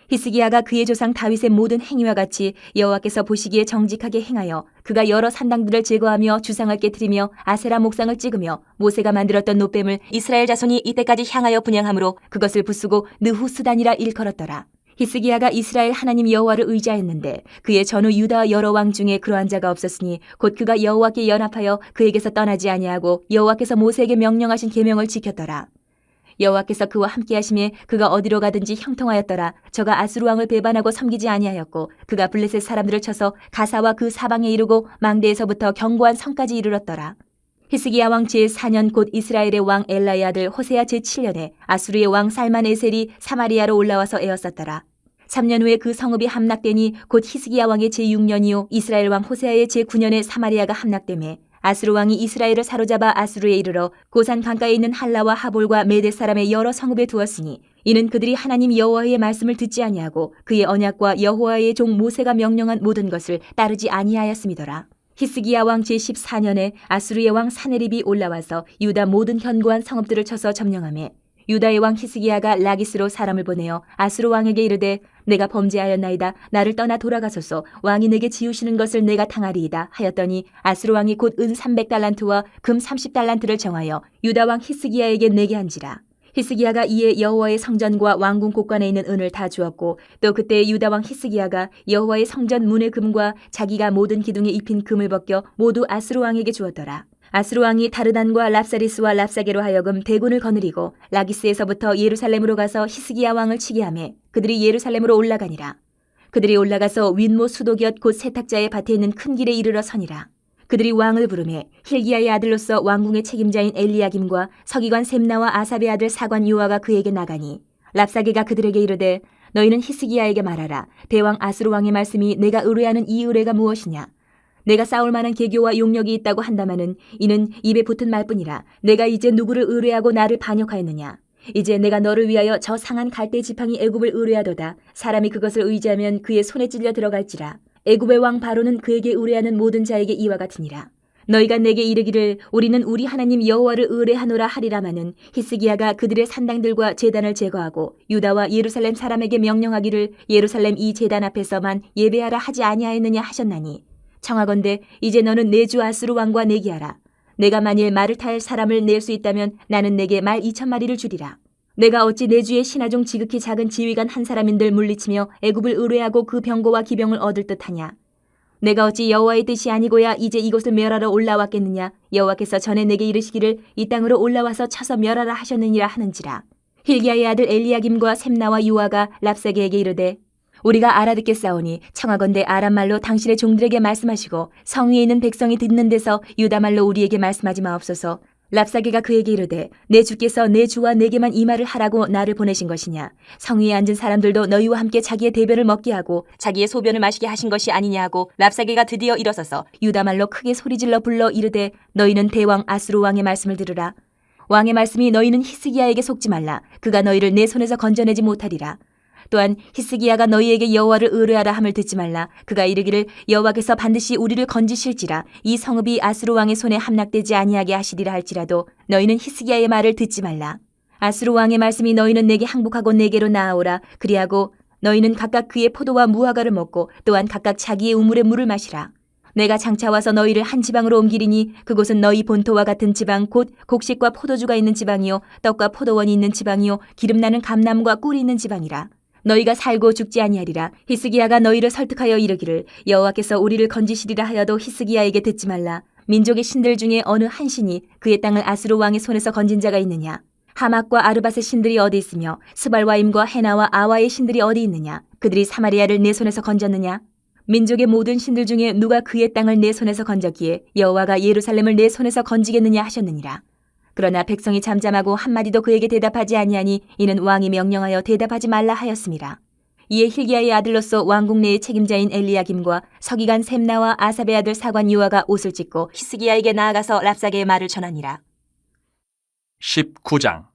히스기야가 그의 조상 다윗의 모든 행위와 같이 여호와께서 보시기에 정직하게 행하여 그가 여러 산당들을 제거하며 주상을 깨뜨리며 아세라 목상을 찍으며 모세가 만들었던 놋뱀을 이스라엘 자손이 이때까지 향하여 분향함으로 그것을 부수고 느후스단이라 일컬었더라. 히스기야가 이스라엘 하나님 여호와를 의지하였는데 그의 전후 유다 여러 왕 중에 그러한 자가 없었으니 곧 그가 여호와께 연합하여 그에게서 떠나지 아니하고 여호와께서 모세에게 명령하신 계명을 지켰더라. 여호와께서 그와 함께 하심에 그가 어디로 가든지 형통하였더라. 저가 아수르 왕을 배반하고 섬기지 아니하였고 그가 블레셋 사람들을 쳐서 가사와 그 사방에 이르고 망대에서부터 견고한 성까지 이르렀더라. 히스기야 왕 제4년 곧 이스라엘의 왕 엘라의 아들 호세아 제7년에 아수르의 왕 살만에셀이 사마리아로 올라와서 에웠었더라. 3년 후에 그 성읍이 함락되니 곧 히스기야 왕의 제6년이요 이스라엘 왕 호세아의 제9년에 사마리아가 함락되매 아수르 왕이 이스라엘을 사로잡아 아수르에 이르러 고산 강가에 있는 할라와 하볼과 메대 사람의 여러 성읍에 두었으니 이는 그들이 하나님 여호와의 말씀을 듣지 아니하고 그의 언약과 여호와의 종 모세가 명령한 모든 것을 따르지 아니하였음이더라. 히스기야 왕 제14년에 아수르의 왕 사네립이 올라와서 유다 모든 견고한 성읍들을 쳐서 점령하매 유다의 왕 히스기야가 라기스로 사람을 보내어 아수르 왕에게 이르되 내가 범죄하였나이다. 나를 떠나 돌아가소서. 왕이 내게 지우시는 것을 내가 당하리이다 하였더니 아수르 왕이 곧 은 300달란트와 금 30달란트를 정하여 유다 왕 히스기야에게 내게 한지라. 히스기야가 이에 여호와의 성전과 왕궁 곳간에 있는 은을 다 주었고 또 그때 유다 왕 히스기야가 여호와의 성전 문의 금과 자기가 모든 기둥에 입힌 금을 벗겨 모두 아수르 왕에게 주었더라. 아수르 왕이 다르단과 랍사리스와 랍사게로 하여금 대군을 거느리고 라기스에서부터 예루살렘으로 가서 히스기야 왕을 치게 하매 그들이 예루살렘으로 올라가니라. 그들이 올라가서 윗모 수도곁 곧 세탁자의 밭에 있는 큰 길에 이르러 서니라. 그들이 왕을 부르매 힐기야의 아들로서 왕궁의 책임자인 엘리야김과 서기관 셈나와 아삽의 아들 사관 요아가 그에게 나가니 랍사게가 그들에게 이르되 너희는 히스기야에게 말하라. 대왕 아수르 왕의 말씀이 내가 의뢰하는 이 의뢰가 무엇이냐. 내가 싸울 만한 계교와 용력이 있다고 한다마는 이는 입에 붙은 말뿐이라. 내가 이제 누구를 의뢰하고 나를 반역하였느냐. 이제 내가 너를 위하여 저 상한 갈대 지팡이 애굽을 의뢰하도다. 사람이 그것을 의지하면 그의 손에 찔려 들어갈지라. 애굽의 왕 바로는 그에게 의뢰하는 모든 자에게 이와 같으니라. 너희가 내게 이르기를 우리는 우리 하나님 여호와를 의뢰하노라 하리라마는 히스기야가 그들의 산당들과 제단을 제거하고 유다와 예루살렘 사람에게 명령하기를 예루살렘 이 제단 앞에서만 예배하라 하지 아니하였느냐 하셨나니 청하건대 이제 너는 내 주 아수르 왕과 내기하라. 내가 만일 말을 탈 사람을 낼 수 있다면 나는 내게 말 2,000마리를 주리라. 내가 어찌 내 주의 신하중 지극히 작은 지휘관 한 사람인들 물리치며 애굽을 의뢰하고 그 병거와 기병을 얻을 듯하냐. 내가 어찌 여호와의 뜻이 아니고야 이제 이곳을 멸하러 올라왔겠느냐. 여호와께서 전에 내게 이르시기를 이 땅으로 올라와서 쳐서 멸하라 하셨느니라 하는지라. 힐기야의 아들 엘리야김과 셈나와 유아가 랍사게에게 이르되 우리가 알아듣겠사오니 청하건대 아람말로 당신의 종들에게 말씀하시고 성 위에 있는 백성이 듣는 데서 유다말로 우리에게 말씀하지 마옵소서. 랍사게가 그에게 이르되 내 주께서 내 주와 내게만 이 말을 하라고 나를 보내신 것이냐. 성 위에 앉은 사람들도 너희와 함께 자기의 대변을 먹게 하고 자기의 소변을 마시게 하신 것이 아니냐 하고 랍사게가 드디어 일어서서 유다말로 크게 소리질러 불러 이르되 너희는 대왕 아수르 왕의 말씀을 들으라. 왕의 말씀이 너희는 히스기야에게 속지 말라. 그가 너희를 내 손에서 건져내지 못하리라. 또한 히스기야가 너희에게 여호와를 의뢰하라 함을 듣지 말라. 그가 이르기를 여호와께서 반드시 우리를 건지실지라. 이 성읍이 아수르 왕의 손에 함락되지 아니하게 하시리라 할지라도 너희는 히스기야의 말을 듣지 말라. 아수르 왕의 말씀이 너희는 내게 항복하고 내게로 나아오라. 그리하고 너희는 각각 그의 포도와 무화과를 먹고 또한 각각 자기의 우물의 물을 마시라. 내가 장차 와서 너희를 한 지방으로 옮기리니 그곳은 너희 본토와 같은 지방 곧 곡식과 포도주가 있는 지방이요 떡과 포도원이 있는 지방이요 기름나는 감나무가 꿀이 있는 지방이라. 너희가 살고 죽지 아니하리라. 히스기야가 너희를 설득하여 이르기를 여호와께서 우리를 건지시리라 하여도 히스기야에게 듣지 말라. 민족의 신들 중에 어느 한 신이 그의 땅을 아수르 왕의 손에서 건진 자가 있느냐. 하맛과 아르밧의 신들이 어디 있으며 스발와임과 헤나와 아와의 신들이 어디 있느냐? 그들이 사마리아를 내 손에서 건졌느냐? 민족의 모든 신들 중에 누가 그의 땅을 내 손에서 건졌기에 여호와가 예루살렘을 내 손에서 건지겠느냐 하셨느니라. 그러나 백성이 잠잠하고 한마디도 그에게 대답하지 아니하니 이는 왕이 명령하여 대답하지 말라 하였음이라. 이에 hil기야의 아들로서 왕궁 내의 책임자인 엘리야김과 서기관 셈나와 아삽의 아들 사관 요아가 옷을 찢고 히스기야에게 나아가서 랍사게의 말을 전하니라. 19장.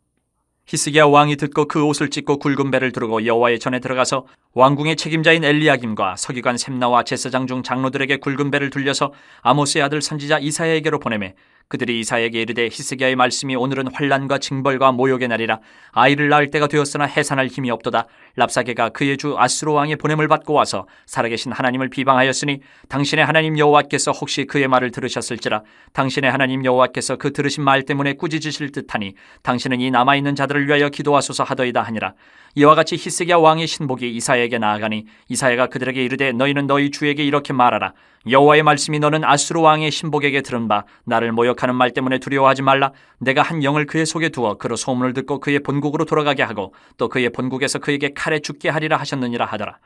히스기야 왕이 듣고 그 옷을 찢고 굵은 배를 두르고 여호와의 전에 들어가서 왕궁의 책임자인 엘리야김과 서기관 셈나와 제사장 중 장로들에게 굵은 배를 dur려서 아모스의 아들 선지자 이사야에게로 보내매 그들이 이사야에게 이르되 히스기야의 말씀이 오늘은 환난과 징벌과 모욕의 날이라 아이를 낳을 때가 되었으나 해산할 힘이 없도다. 랍사게가 그의 주 아수르 왕의 보냄을 받고 와서 살아계신 하나님을 비방하였으니 당신의 하나님 여호와께서 혹시 그의 말을 들으셨을지라. 당신의 하나님 여호와께서 그 들으신 말 때문에 꾸짖으실 듯하니 당신은 이 남아있는 자들을 위하여 기도하소서 하더이다 하니라. 이와 같이 히스기야 왕의 신복이 이사야에게 나아가니 이사야가 그들에게 이르되 너희는 너희 주에게 이렇게 말하라. 여호와의 말씀이 너는 아수르 왕의 신복에게 들은 바 나를 모욕하는 말 때문에 두려워하지 말라. 내가 한 영을 그의 속에 두어 그로 소문을 듣고 그의 본국으로 돌아가게 하고 또 그의 본국에서 그에게 칼에 죽게 하리라 하셨느니라 하더라.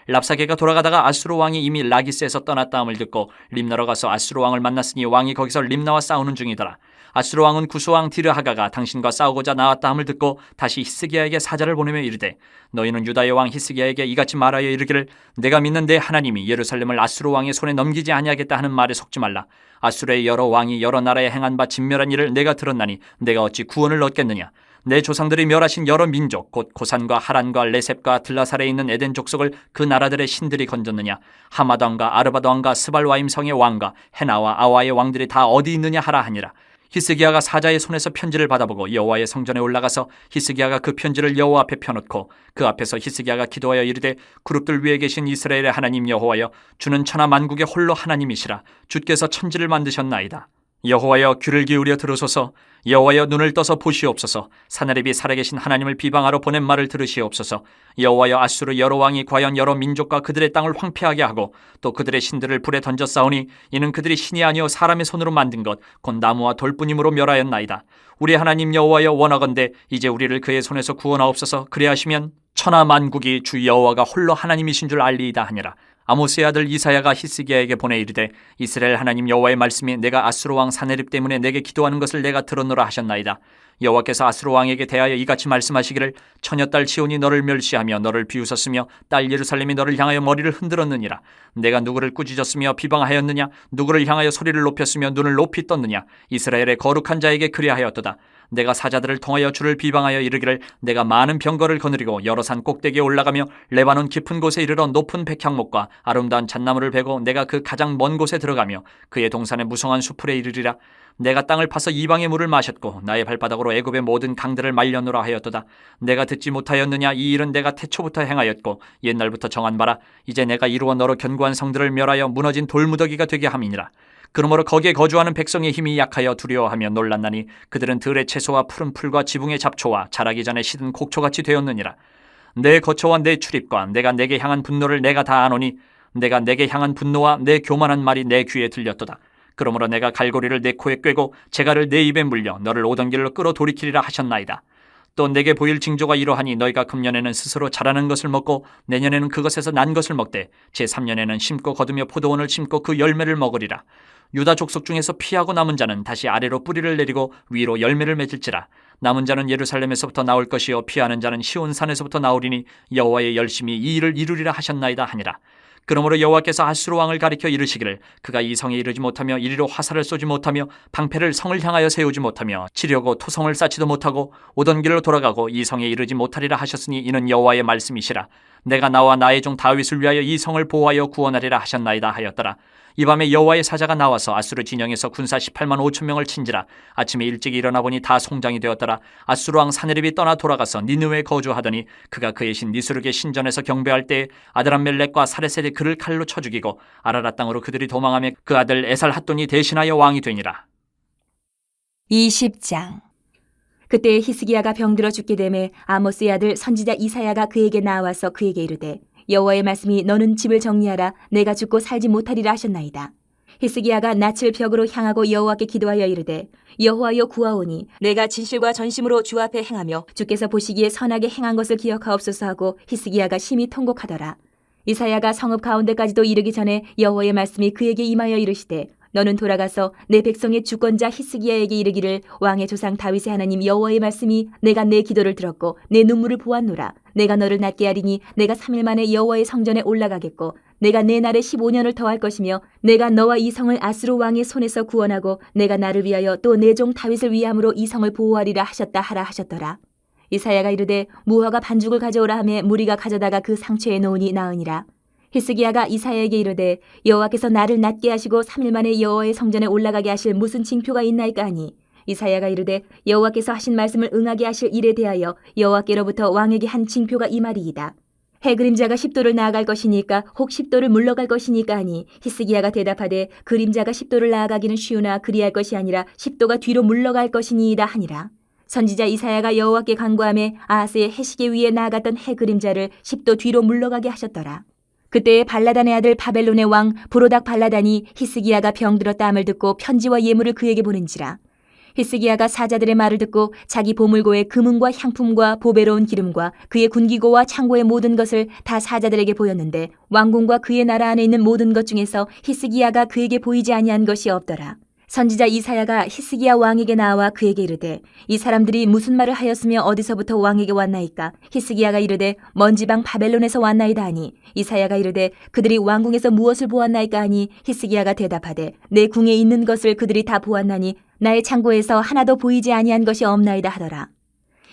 랍사게가 돌아가다가 아수르 왕이 이미 라기스에서 떠났다함을 듣고 림나로 가서 아수르 왕을 만났으니 왕이 거기서 림나와 싸우는 중이더라. 아수르 왕은 구스왕 디르하가가 당신과 싸우고자 나왔다함을 듣고 다시 히스기야에게 사자를 보내며 이르되 너희는 유다의 왕 히스기야에게 이같이 말하여 이르기를 내가 믿는 내 하나님이 예루살렘을 아수르 왕의 손에 넘기지 아니하겠다 하는 말에 속지 말라. 아수르의 여러 왕이 여러 나라에 행한 바 진멸한 일을 내가 들었나니 내가 어찌 구원을 얻겠느냐. 내 조상들이 멸하신 여러 민족 곧 고산과 하란과 레셉과 들라살에 있는 에덴 족속을 그 나라들의 신들이 건졌느냐. 하맛 왕과 아르밧 왕과 스발와임 성의 왕과 헤나와 아와의 왕들이 다 어디 있느냐 하라 하니라. 히스기야가 사자의 손에서 편지를 받아보고 여호와의 성전에 올라가서 히스기야가 그 편지를 여호와 앞에 펴놓고 그 앞에서 히스기야가 기도하여 이르되 그룹들 위에 계신 이스라엘의 하나님 여호와여 주는 천하 만국의 홀로 하나님이시라. 주께서 천지를 만드셨나이다. 여호와여 귀를 기울여 들으소서. 여호와여 눈을 떠서 보시옵소서. 사내립이 살아계신 하나님을 비방하러 보낸 말을 들으시옵소서. 여호와여 아수르 여러 왕이 과연 여러 민족과 그들의 땅을 황폐하게 하고 또 그들의 신들을 불에 던져 싸우니 이는 그들이 신이 아니요 사람의 손으로 만든 것 곧 나무와 돌뿐이므로 멸하였나이다. 우리 하나님 여호와여 원하건대 이제 우리를 그의 손에서 구원하옵소서. 그리하시면 천하 만국이 주 여호와가 홀로 하나님이신 줄 알리이다 하니라. 아모스의 아들 이사야가 히스기야에게 보내 이르되 이스라엘 하나님 여호와의 말씀이 내가 아수르 왕 사네립 때문에 내게 기도하는 것을 내가 들었노라 하셨나이다. 여호와께서 아수르 왕에게 대하여 이같이 말씀하시기를 처녀딸 시온이 너를 멸시하며 너를 비웃었으며 딸 예루살렘이 너를 향하여 머리를 흔들었느니라. 내가 누구를 꾸짖었으며 비방하였느냐. 누구를 향하여 소리를 높였으며 눈을 높이 떴느냐. 이스라엘의 거룩한 자에게 그리하였도다. 내가 사자들을 통하여 주를 비방하여 이르기를 내가 많은 병거를 거느리고 여러 산 꼭대기에 올라가며 레바논 깊은 곳에 이르러 높은 백향목과 아름다운 잣나무를 베고 내가 그 가장 먼 곳에 들어가며 그의 동산의 무성한 수풀에 이르리라. 내가 땅을 파서 이방의 물을 마셨고 나의 발바닥으로 애굽의 모든 강들을 말려놓으라 하였도다. 내가 듣지 못하였느냐. 이 일은 내가 태초부터 행하였고 옛날부터 정한 바라. 이제 내가 이루어 너로 견고한 성들을 멸하여 무너진 돌무더기가 되게 함이니라. 그러므로 거기에 거주하는 백성의 힘이 약하여 두려워하며 놀랐나니 그들은 들의 채소와 푸른 풀과 지붕의 잡초와 자라기 전에 시든 곡초같이 되었느니라. 내 거처와 내 출입과 내가 내게 향한 분노를 내가 다 아노니 내가 내게 향한 분노와 내 교만한 말이 내 귀에 들렸도다. 그러므로 내가 갈고리를 내 코에 꿰고 재갈을 내 입에 물려 너를 오던 길로 끌어 돌이키리라 하셨나이다. 또 내게 보일 징조가 이러하니 너희가 금년에는 스스로 자라는 것을 먹고 내년에는 그것에서 난 것을 먹되 제3년에는 심고 거두며 포도원을 심고 그 열매를 먹으리라. 유다 족속 중에서 피하고 남은 자는 다시 아래로 뿌리를 내리고 위로 열매를 맺을지라. 남은 자는 예루살렘에서부터 나올 것이요 피하는 자는 시온산에서부터 나오리니 여호와의 열심히 이 일을 이루리라 하셨나이다 하니라. 그러므로 여호와께서 아수르 왕을 가리켜 이르시기를 그가 이 성에 이르지 못하며 이리로 화살을 쏘지 못하며 방패를 성을 향하여 세우지 못하며 치려고 토성을 쌓지도 못하고 오던 길로 돌아가고 이 성에 이르지 못하리라 하셨으니 이는 여호와의 말씀이시라. 내가 나와 나의 종 다윗을 위하여 이 성을 보호하여 구원하리라 하셨나이다 하였더라. 이 밤에 여호와의 사자가 나와서 아수르 진영에서 군사 18만 5천 명을 친지라. 아침에 일찍 일어나 보니 다 송장이 되었더라. 아수르 왕 사네립이 떠나 돌아가서 니느웨에 거주하더니 그가 그의 신 니스룩의 신전에서 경배할 때에 아드람멜렉과 사레셀이 그를 칼로 쳐 죽이고 아라랏 땅으로 그들이 도망하며 그 아들 에살핫돈이 대신하여 왕이 되니라. 20장. 그때 히스기야가 병들어 죽게 되매 아모스의 아들 선지자 이사야가 그에게 나와서 그에게 이르되 여호와의 말씀이 너는 집을 정리하라. 내가 죽고 살지 못하리라 하셨나이다. 히스기야가 낯을 벽으로 향하고 여호와께 기도하여 이르되 여호와여 구하오니 내가 진실과 전심으로 주 앞에 행하며 주께서 보시기에 선하게 행한 것을 기억하옵소서 하고 히스기야가 심히 통곡하더라. 이사야가 성읍 가운데까지도 이르기 전에 여호와의 말씀이 그에게 임하여 이르시되 너는 돌아가서 내 백성의 주권자 히스기야에게 이르기를 왕의 조상 다윗의 하나님 여호와의 말씀이 내가 내 기도를 들었고 내 눈물을 보았노라. 내가 너를 낫게 하리니 내가 3일 만에 여호와의 성전에 올라가겠고 내가 내 날에 15년을 더할 것이며 내가 너와 이 성을 아스로 왕의 손에서 구원하고 내가 나를 위하여 또 내 종 다윗을 위함으로 이 성을 보호하리라 하셨다 하라 하셨더라. 이사야가 이르되 무화과 반죽을 가져오라 하매 무리가 가져다가 그 상처에 놓으니 나으니라. 히스기야가 이사야에게 이르되 여호와께서 나를 낫게 하시고 3일 만에 여호와의 성전에 올라가게 하실 무슨 징표가 있나이까 하니 이사야가 이르되 여호와께서 하신 말씀을 응하게 하실 일에 대하여 여호와께로부터 왕에게 한 징표가 이 말이이다. 해 그림자가 10도를 나아갈 것이니까 혹 10도를 물러갈 것이니까 하니 히스기야가 대답하되 그림자가 10도를 나아가기는 쉬우나 그리할 것이 아니라 10도가 뒤로 물러갈 것이니이다 하니라. 선지자 이사야가 여호와께 간구하며 아하스의 해시계 위에 나아갔던 해 그림자를 10도 뒤로 물러가게 하셨더라. 그때에 발라단의 아들 바벨론의 왕 브로닥 발라단이 히스기야가 병들었다 함을 듣고 편지와 예물을 그에게 보낸지라. 히스기야가 사자들의 말을 듣고 자기 보물고의 금은과 향품과 보배로운 기름과 그의 군기고와 창고의 모든 것을 다 사자들에게 보였는데 왕궁과 그의 나라 안에 있는 모든 것 중에서 히스기야가 그에게 보이지 아니한 것이 없더라. 선지자 이사야가 히스기야 왕에게 나와 그에게 이르되 이 사람들이 무슨 말을 하였으며 어디서부터 왕에게 왔나이까? 히스기야가 이르되 먼 지방 바벨론에서 왔나이다 하니 이사야가 이르되 그들이 왕궁에서 무엇을 보았나이까 하니 히스기야가 대답하되 내 궁에 있는 것을 그들이 다 보았나니 나의 창고에서 하나도 보이지 아니한 것이 없나이다 하더라.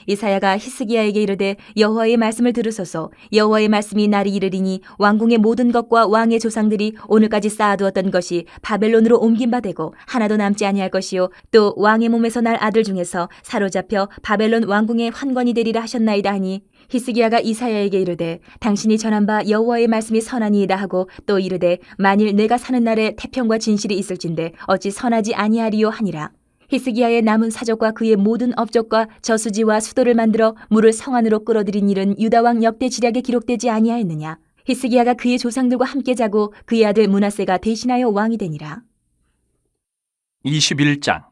이사야가 히스기야에게 이르되 여호와의 말씀을 들으소서. 여호와의 말씀이 날이 이르리니 왕궁의 모든 것과 왕의 조상들이 오늘까지 쌓아두었던 것이 바벨론으로 옮긴 바 되고 하나도 남지 아니할 것이요 또 왕의 몸에서 날 아들 중에서 사로잡혀 바벨론 왕궁의 환관이 되리라 하셨나이다 하니 히스기야가 이사야에게 이르되 당신이 전한 바 여호와의 말씀이 선하니이다 하고 또 이르되 만일 내가 사는 날에 태평과 진실이 있을진데 어찌 선하지 아니하리요 하니라. 히스기야의 남은 사적과 그의 모든 업적과 저수지와 수도를 만들어 물을 성 안으로 끌어들인 일은 유다왕 역대 지략에 기록되지 아니하였느냐. 히스기야가 그의 조상들과 함께 자고 그의 아들 므낫세가 대신하여 왕이 되니라. 21장.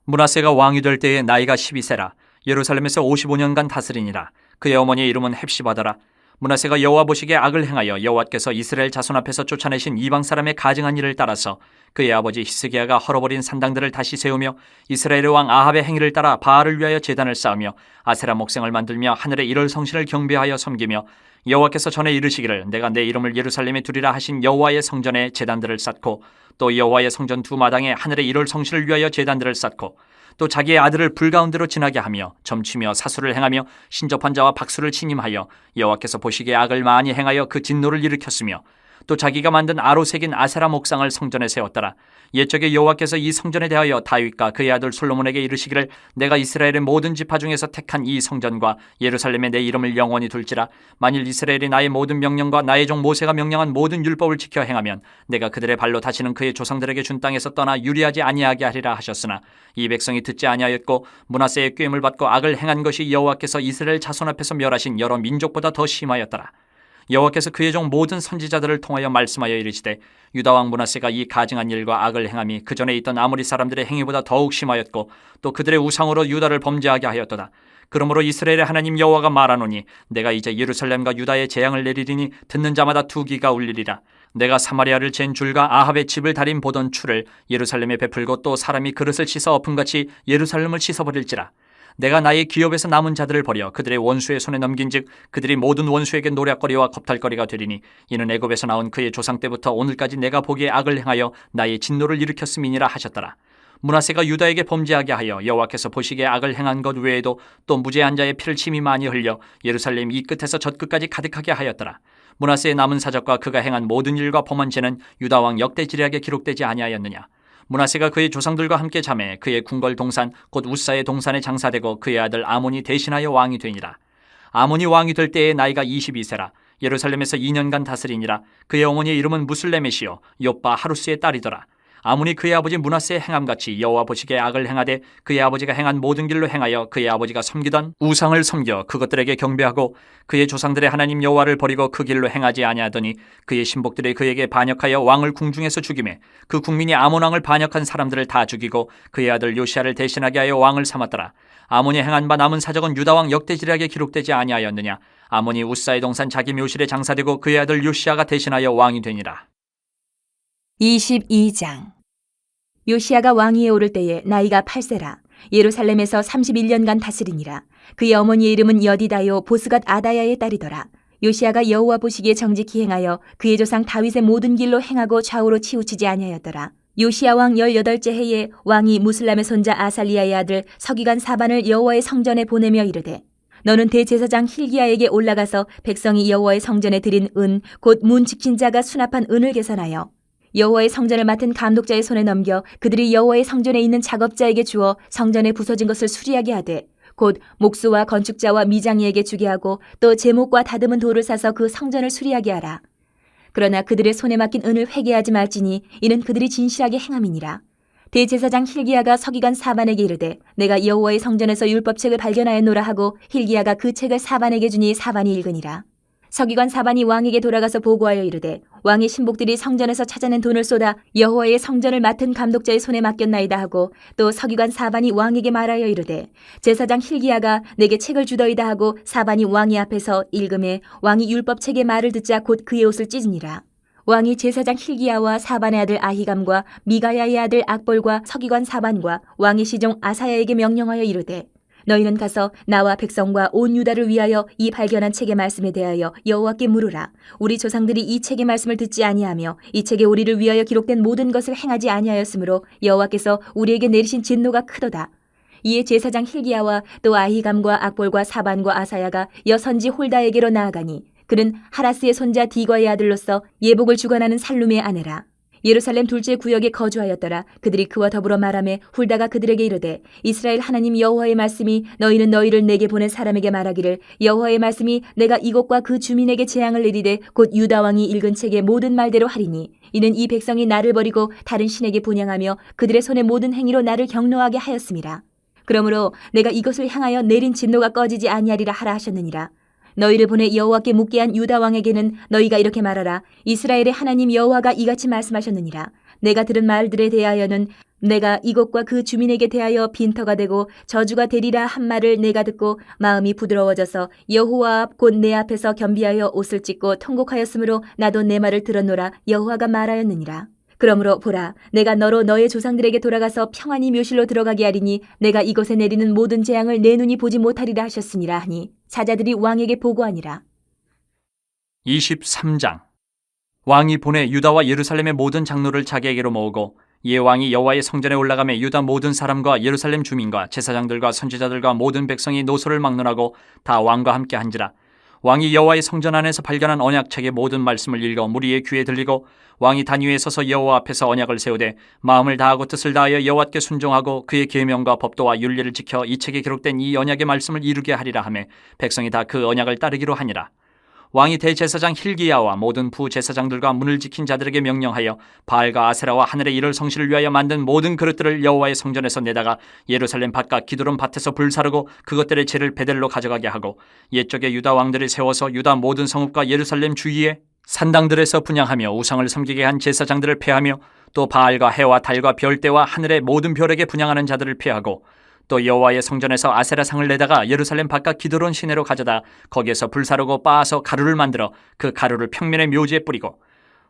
므낫세가 왕이 될 때에 나이가 12세라. 예루살렘에서 55년간 다스리니라. 그의 어머니의 이름은 헵시바더라. 므낫세가 여호와 보시기에 악을 행하여 여호와께서 이스라엘 자손 앞에서 쫓아내신 이방 사람의 가증한 일을 따라서 그의 아버지 히스기야가 헐어버린 산당들을 다시 세우며 이스라엘의 왕 아합의 행위를 따라 바알을 위하여 제단을 쌓으며 아세라 목생을 만들며 하늘의 일월 성신을 경배하여 섬기며 여호와께서 전에 이르시기를 내가 내 이름을 예루살렘에 두리라 하신 여호와의 성전에 제단들을 쌓고 또 여호와의 성전 두 마당에 하늘의 일월 성신을 위하여 제단들을 쌓고 또 자기의 아들을 불가운데로 지나게 하며 점치며 사수를 행하며 신접한 자와 박수를 침임하여 여호와께서 보시기에 악을 많이 행하여 그 진노를 일으켰으며 또 자기가 만든 아로색인 아세라 목상을 성전에 세웠더라. 옛적에 여호와께서 이 성전에 대하여 다윗과 그의 아들 솔로몬에게 이르시기를 내가 이스라엘의 모든 지파 중에서 택한 이 성전과 예루살렘에 내 이름을 영원히 둘지라. 만일 이스라엘이 나의 모든 명령과 나의 종 모세가 명령한 모든 율법을 지켜 행하면 내가 그들의 발로 다시는 그의 조상들에게 준 땅에서 떠나 유리하지 아니하게 하리라 하셨으나 이 백성이 듣지 아니하였고 므낫세의 꾀임을 받고 악을 행한 것이 여호와께서 이스라엘 자손 앞에서 멸하신 여러 민족보다 더 심하였더라. 여호와께서 그의 종 모든 선지자들을 통하여 말씀하여 이르시되 유다 왕 므낫세가 이 가증한 일과 악을 행함이 그 전에 있던 아모리 사람들의 행위보다 더욱 심하였고 또 그들의 우상으로 유다를 범죄하게 하였도다. 그러므로 이스라엘의 하나님 여호와가 말하노니 내가 이제 예루살렘과 유다에 재앙을 내리리니 듣는 자마다 투기가 울리리라. 내가 사마리아를 잰 줄과 아합의 집을 달인 보던 추를 예루살렘에 베풀고 또 사람이 그릇을 씻어 엎음같이 예루살렘을 씻어버릴지라. 내가 나의 기업에서 남은 자들을 버려 그들의 원수의 손에 넘긴즉 그들이 모든 원수에게 노략거리와 겁탈거리가 되리니 이는 애굽에서 나온 그의 조상 때부터 오늘까지 내가 보기에 악을 행하여 나의 진노를 일으켰음이니라 하셨더라. 므낫세가 유다에게 범죄하게 하여 여호와께서 보시기에 악을 행한 것 외에도 또 무죄한 자의 피를 침이 많이 흘려 예루살렘 이 끝에서 저 끝까지 가득하게 하였더라. 므낫세의 남은 사적과 그가 행한 모든 일과 범한 죄는 유다 왕 역대 지략에 기록되지 아니하였느냐. 므낫세가 그의 조상들과 함께 잠에 그의 궁궐 동산 곧 우사의 동산에 장사되고 그의 아들 아몬이 대신하여 왕이 되니라. 아몬이 왕이 될 때의 나이가 22세라. 예루살렘에서 2년간 다스리니라. 그의 어머니의 이름은 무슬레메시요 욥바 하루스의 딸이더라. 아몬이 그의 아버지 므낫세의 행함같이 여호와 보시기에 악을 행하되 그의 아버지가 행한 모든 길로 행하여 그의 아버지가 섬기던 우상을 섬겨 그것들에게 경배하고 그의 조상들의 하나님 여호와를 버리고 그 길로 행하지 아니하더니 그의 신복들이 그에게 반역하여 왕을 궁중에서 죽이매 그 국민이 아몬 왕을 반역한 사람들을 다 죽이고 그의 아들 요시야를 대신하게 하여 왕을 삼았더라. 아몬이 행한 바 남은 사적은 유다 왕 역대지략에 기록되지 아니하였느냐. 아몬이 우사의 동산 자기 묘실에 장사되고 그의 아들 요시야가 대신하여 왕이 되니라. 22장. 요시야가 왕위에 오를 때에 나이가 8세라. 예루살렘에서 31년간 다스리니라. 그의 어머니의 이름은 여디다요 보스갓 아다야의 딸이더라. 요시야가 여호와 보시기에 정직히 행하여 그의 조상 다윗의 모든 길로 행하고 좌우로 치우치지 아니하였더라. 요시야 왕 18째 해에 왕이 무슬람의 손자 아살리야의 아들 서기관 사반을 여호와의 성전에 보내며 이르되 너는 대제사장 힐기야에게 올라가서 백성이 여호와의 성전에 드린 은 곧 문 지킨 자가 수납한 은을 계산하여 여호와의 성전을 맡은 감독자의 손에 넘겨 그들이 여호와의 성전에 있는 작업자에게 주어 성전에 부서진 것을 수리하게 하되 곧 목수와 건축자와 미장이에게 주게 하고 또 제목과 다듬은 돌을 사서 그 성전을 수리하게 하라. 그러나 그들의 손에 맡긴 은을 회개하지 말지니 이는 그들이 진실하게 행함이니라. 대제사장 힐기야가 서기관 사반에게 이르되 내가 여호와의 성전에서 율법책을 발견하였노라 하고 힐기야가 그 책을 사반에게 주니 사반이 읽으니라. 서기관 사반이 왕에게 돌아가서 보고하여 이르되 왕의 신복들이 성전에서 찾아낸 돈을 쏟아 여호와의 성전을 맡은 감독자의 손에 맡겼나이다 하고 또 서기관 사반이 왕에게 말하여 이르되 제사장 힐기야가 내게 책을 주더이다 하고 사반이 왕의 앞에서 읽음에 왕이 율법책의 말을 듣자 곧 그의 옷을 찢으니라. 왕이 제사장 힐기야와 사반의 아들 아히감과 미가야의 아들 악볼과 서기관 사반과 왕의 시종 아사야에게 명령하여 이르되 너희는 가서 나와 백성과 온 유다를 위하여 이 발견한 책의 말씀에 대하여 여호와께 물으라. 우리 조상들이 이 책의 말씀을 듣지 아니하며 이 책에 우리를 위하여 기록된 모든 것을 행하지 아니하였으므로 여호와께서 우리에게 내리신 진노가 크도다. 이에 제사장 힐기야와 또 아히감과 악볼과 사반과 아사야가 여선지 홀다에게로 나아가니 그는 하라스의 손자 디과의 아들로서 예복을 주관하는 살룸의 아내라. 예루살렘 둘째 구역에 거주하였더라. 그들이 그와 더불어 말하매 훌다가 그들에게 이르되 이스라엘 하나님 여호와의 말씀이 너희는 너희를 내게 보낸 사람에게 말하기를 여호와의 말씀이 내가 이곳과 그 주민에게 재앙을 내리되 곧 유다 왕이 읽은 책의 모든 말대로 하리니 이는 이 백성이 나를 버리고 다른 신에게 분향하며 그들의 손의 모든 행위로 나를 경노하게 하였음이라. 그러므로 내가 이것을 향하여 내린 진노가 꺼지지 아니하리라 하라 하셨느니라. 너희를 보내 여호와께 묻게 한 유다 왕에게는 너희가 이렇게 말하라. 이스라엘의 하나님 여호와가 이같이 말씀하셨느니라. 내가 들은 말들에 대하여는 내가 이곳과 그 주민에게 대하여 빈터가 되고 저주가 되리라 한 말을 내가 듣고 마음이 부드러워져서 여호와 앞 곧 내 앞에서 겸비하여 옷을 찢고 통곡하였으므로 나도 내 말을 들었노라. 여호와가 말하였느니라. 그러므로 보라, 내가 너로 너의 조상들에게 돌아가서 평안히 묘실로 들어가게 하리니 내가 이곳에 내리는 모든 재앙을 내 눈이 보지 못하리라 하셨으니라 하니 사자들이 왕에게 보고하니라. 23장. 왕이 보내 유다와 예루살렘의 모든 장로를 자기에게로 모으고 이에 왕이 여호와의 성전에 올라가매 유다 모든 사람과 예루살렘 주민과 제사장들과 선지자들과 모든 백성이 노소를 막론하고 다 왕과 함께 한지라. 왕이 여호와의 성전 안에서 발견한 언약책의 모든 말씀을 읽어 무리의 귀에 들리고 왕이 단 위에 서서 여호와 앞에서 언약을 세우되 마음을 다하고 뜻을 다하여 여호와께 순종하고 그의 계명과 법도와 윤리를 지켜 이 책에 기록된 이 언약의 말씀을 이루게 하리라 하며 백성이 다 그 언약을 따르기로 하니라. 왕이 대제사장 힐기야와 모든 부제사장들과 문을 지킨 자들에게 명령하여 바알과 아세라와 하늘의 이를 성실을 위하여 만든 모든 그릇들을 여호와의 성전에서 내다가 예루살렘 바깥 기드론 밭에서 불사르고 그것들의 재를 베델로 가져가게 하고 옛적에 유다 왕들이 세워서 유다 모든 성읍과 예루살렘 주위에 산당들에서 분향하며 우상을 섬기게 한 제사장들을 폐하며 또 바알과 해와 달과 별대와 하늘의 모든 별에게 분향하는 자들을 폐하고 또 여호와의 성전에서 아세라상을 내다가 예루살렘 바깥 기드론 시내로 가져다 거기에서 불사르고 빻아서 가루를 만들어 그 가루를 평면의 묘지에 뿌리고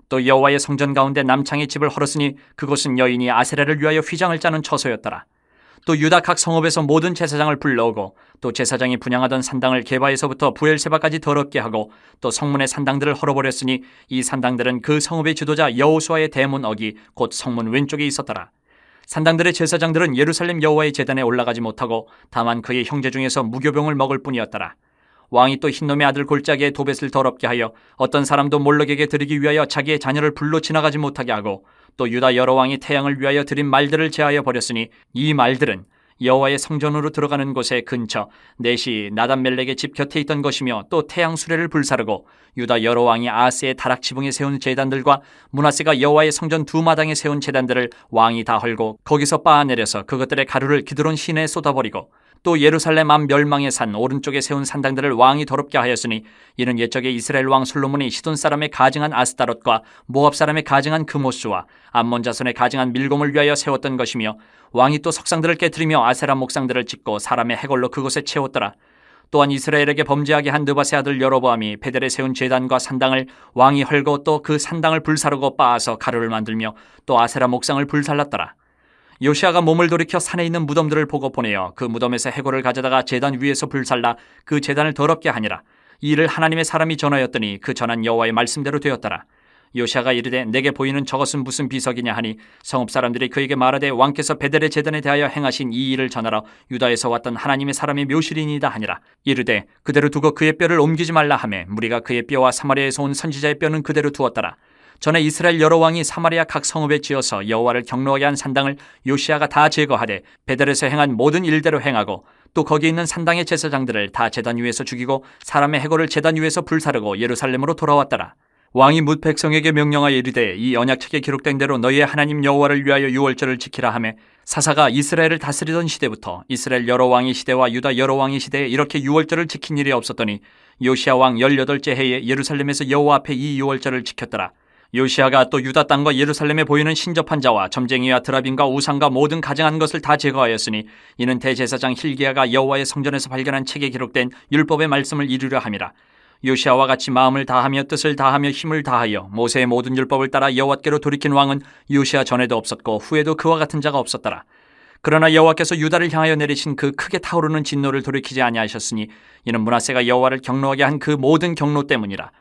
또 여호와의 성전 가운데 남창의 집을 헐었으니 그곳은 여인이 아세라를 위하여 휘장을 짜는 처소였더라. 또 유다 각 성읍에서 모든 제사장을 불러오고 또 제사장이 분향하던 산당을 게바에서부터 부엘세바까지 더럽게 하고 또 성문의 산당들을 헐어버렸으니 이 산당들은 그 성읍의 지도자 여호수아의 대문 어기 곧 성문 왼쪽에 있었더라. 산당들의 제사장들은 예루살렘 여호와의 제단에 올라가지 못하고 다만 그의 형제 중에서 무교병을 먹을 뿐이었더라. 왕이 또 흰놈의 아들 골짜기에 도벳을 더럽게 하여 어떤 사람도 몰록에게 드리기 위하여 자기의 자녀를 불로 지나가지 못하게 하고 또 유다 여러 왕이 태양을 위하여 드린 말들을 제하여 버렸으니 이 말들은 여호와의 성전으로 들어가는 곳의 근처 넷이 나단멜렉의 집 곁에 있던 것이며 또 태양 수레를 불사르고 유다 여러 왕이 아하스의 다락 지붕에 세운 제단들과 므낫세가 여호와의 성전 두 마당에 세운 제단들을 왕이 다 헐고 거기서 빻아내려서 그것들의 가루를 기드론 시내에 쏟아버리고 또 예루살렘 앞 멸망의 산 오른쪽에 세운 산당들을 왕이 더럽게 하였으니 이는 옛적에 이스라엘 왕 솔로몬이 시돈 사람의 가증한 아스타롯과 모압 사람의 가증한 그모스와 암몬 자손의 가증한 밀곰을 위하여 세웠던 것이며 왕이 또 석상들을 깨뜨리며 아세라 목상들을 짓고 사람의 해골로 그곳에 채웠더라. 또한 이스라엘에게 범죄하게 한 느밧의 아들 여로보암이 베델에 세운 제단과 산당을 왕이 헐고 또 그 산당을 불사르고 빻아서 가루를 만들며 또 아세라 목상을 불살랐더라. 요시아가 몸을 돌이켜 산에 있는 무덤들을 보고 보내어 그 무덤에서 해골을 가져다가 제단 위에서 불살라 그 제단을 더럽게 하니라. 이 일을 하나님의 사람이 전하였더니 그 전한 여호와의 말씀대로 되었더라. 요시아가 이르되 내게 보이는 저것은 무슨 비석이냐 하니 성읍 사람들이 그에게 말하되 왕께서 베델의 제단에 대하여 행하신 이 일을 전하러 유다에서 왔던 하나님의 사람의 묘실이니이다 하니라. 이르되 그대로 두고 그의 뼈를 옮기지 말라 하매 무리가 그의 뼈와 사마리아에서 온 선지자의 뼈는 그대로 두었더라. 전에 이스라엘 여러 왕이 사마리아 각 성읍에 지어서 여호와를 경노하게 한 산당을 요시아가 다 제거하되 베델에서 행한 모든 일대로 행하고 또 거기 있는 산당의 제사장들을 다 제단 위에서 죽이고 사람의 해골을 제단 위에서 불사르고 예루살렘으로 돌아왔더라. 왕이 뭇 백성에게 명령하여 이르되 이 언약책에 기록된 대로 너희의 하나님 여호와를 위하여 유월절을 지키라 하매 사사가 이스라엘을 다스리던 시대부터 이스라엘 여러 왕의 시대와 유다 여러 왕의 시대에 이렇게 유월절을 지킨 일이 없었더니 요시아 왕 18째 해에 예루살렘에서 여호와 앞에 이 유월절을 지켰더라. 요시아가 또 유다 땅과 예루살렘에 보이는 신접한 자와 점쟁이와 드라빔과 우상과 모든 가증한 것을 다 제거하였으니 이는 대제사장 hil기야가 여호와의 성전에서 발견한 책에 기록된 율법의 말씀을 이루려 함이라. 요시아와 같이 마음을 다하며 뜻을 다하며 힘을 다하여 모세의 모든 율법을 따라 여호와께로 돌이킨 왕은 요시아 전에도 없었고 후에도 그와 같은 자가 없었더라. 그러나 여호와께서 유다를 향하여 내리신 그 크게 타오르는 진노를 돌이키지 아니하셨으니 이는 므낫세가 여호와를 경노하게 한 그 모든 경노 때문이라.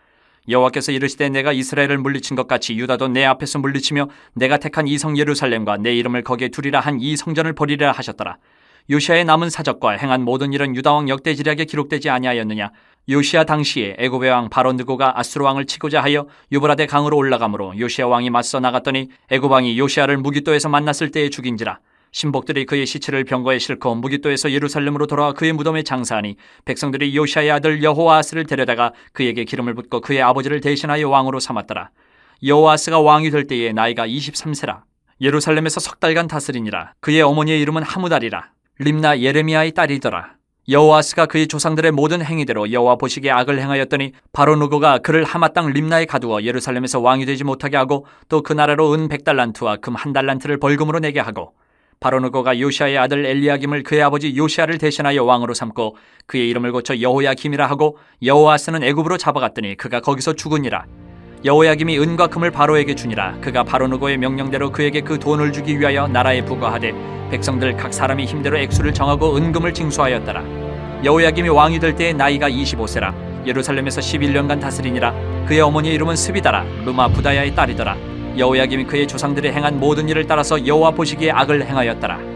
여호와께서 이르시되 내가 이스라엘을 물리친 것 같이 유다도 내 앞에서 물리치며 내가 택한 이 성 예루살렘과 내 이름을 거기에 두리라 한 이 성전을 버리리라 하셨더라. 요시아의 남은 사적과 행한 모든 일은 유다왕 역대지략에 기록되지 아니하였느냐. 요시아 당시에 애굽의 왕 바로느고가 아수르 왕을 치고자 하여 유브라데 강으로 올라가므로 요시아 왕이 맞서 나갔더니 애굽 왕이 요시아를 무깃도에서 만났을 때에 죽인지라. 신복들이 그의 시체를 병거에 싣고 무깃도에서 예루살렘으로 돌아와 그의 무덤에 장사하니 백성들이 요시아의 아들 여호아스를 데려다가 그에게 기름을 붓고 그의 아버지를 대신하여 왕으로 삼았더라. 여호아스가 왕이 될 때에 나이가 23세라. 예루살렘에서 석 달간 다스리니라. 그의 어머니의 이름은 하무달이라. 림나 예레미야의 딸이더라. 여호아스가 그의 조상들의 모든 행위대로 여호와 보시기에 악을 행하였더니 바로누고가 그를 하마 땅 림나에 가두어 예루살렘에서 왕이 되지 못하게 하고 또 그 나라로 은 100달란트와 금 1달란트를 벌금으로 내게 하고 바로누고가 요시아의 아들 엘리야김을 그의 아버지 요시아를 대신하여 왕으로 삼고 그의 이름을 고쳐 여호야김이라 하고 여호아스는 애굽으로 잡아갔더니 그가 거기서 죽으니라. 여호야김이 은과 금을 바로에게 주니라. 그가 바로누고의 명령대로 그에게 그 돈을 주기 위하여 나라에 부과하되 백성들 각 사람이 힘대로 액수를 정하고 은금을 징수하였더라. 여호야김이 왕이 될 때에 나이가 25세라. 예루살렘에서 11년간 다스리니라. 그의 어머니의 이름은 스비다라. 르마 부다야의 딸이더라. 여호야김이 그의 조상들이 행한 모든 일을 따라서 여호와 보시기에 악을 행하였더라.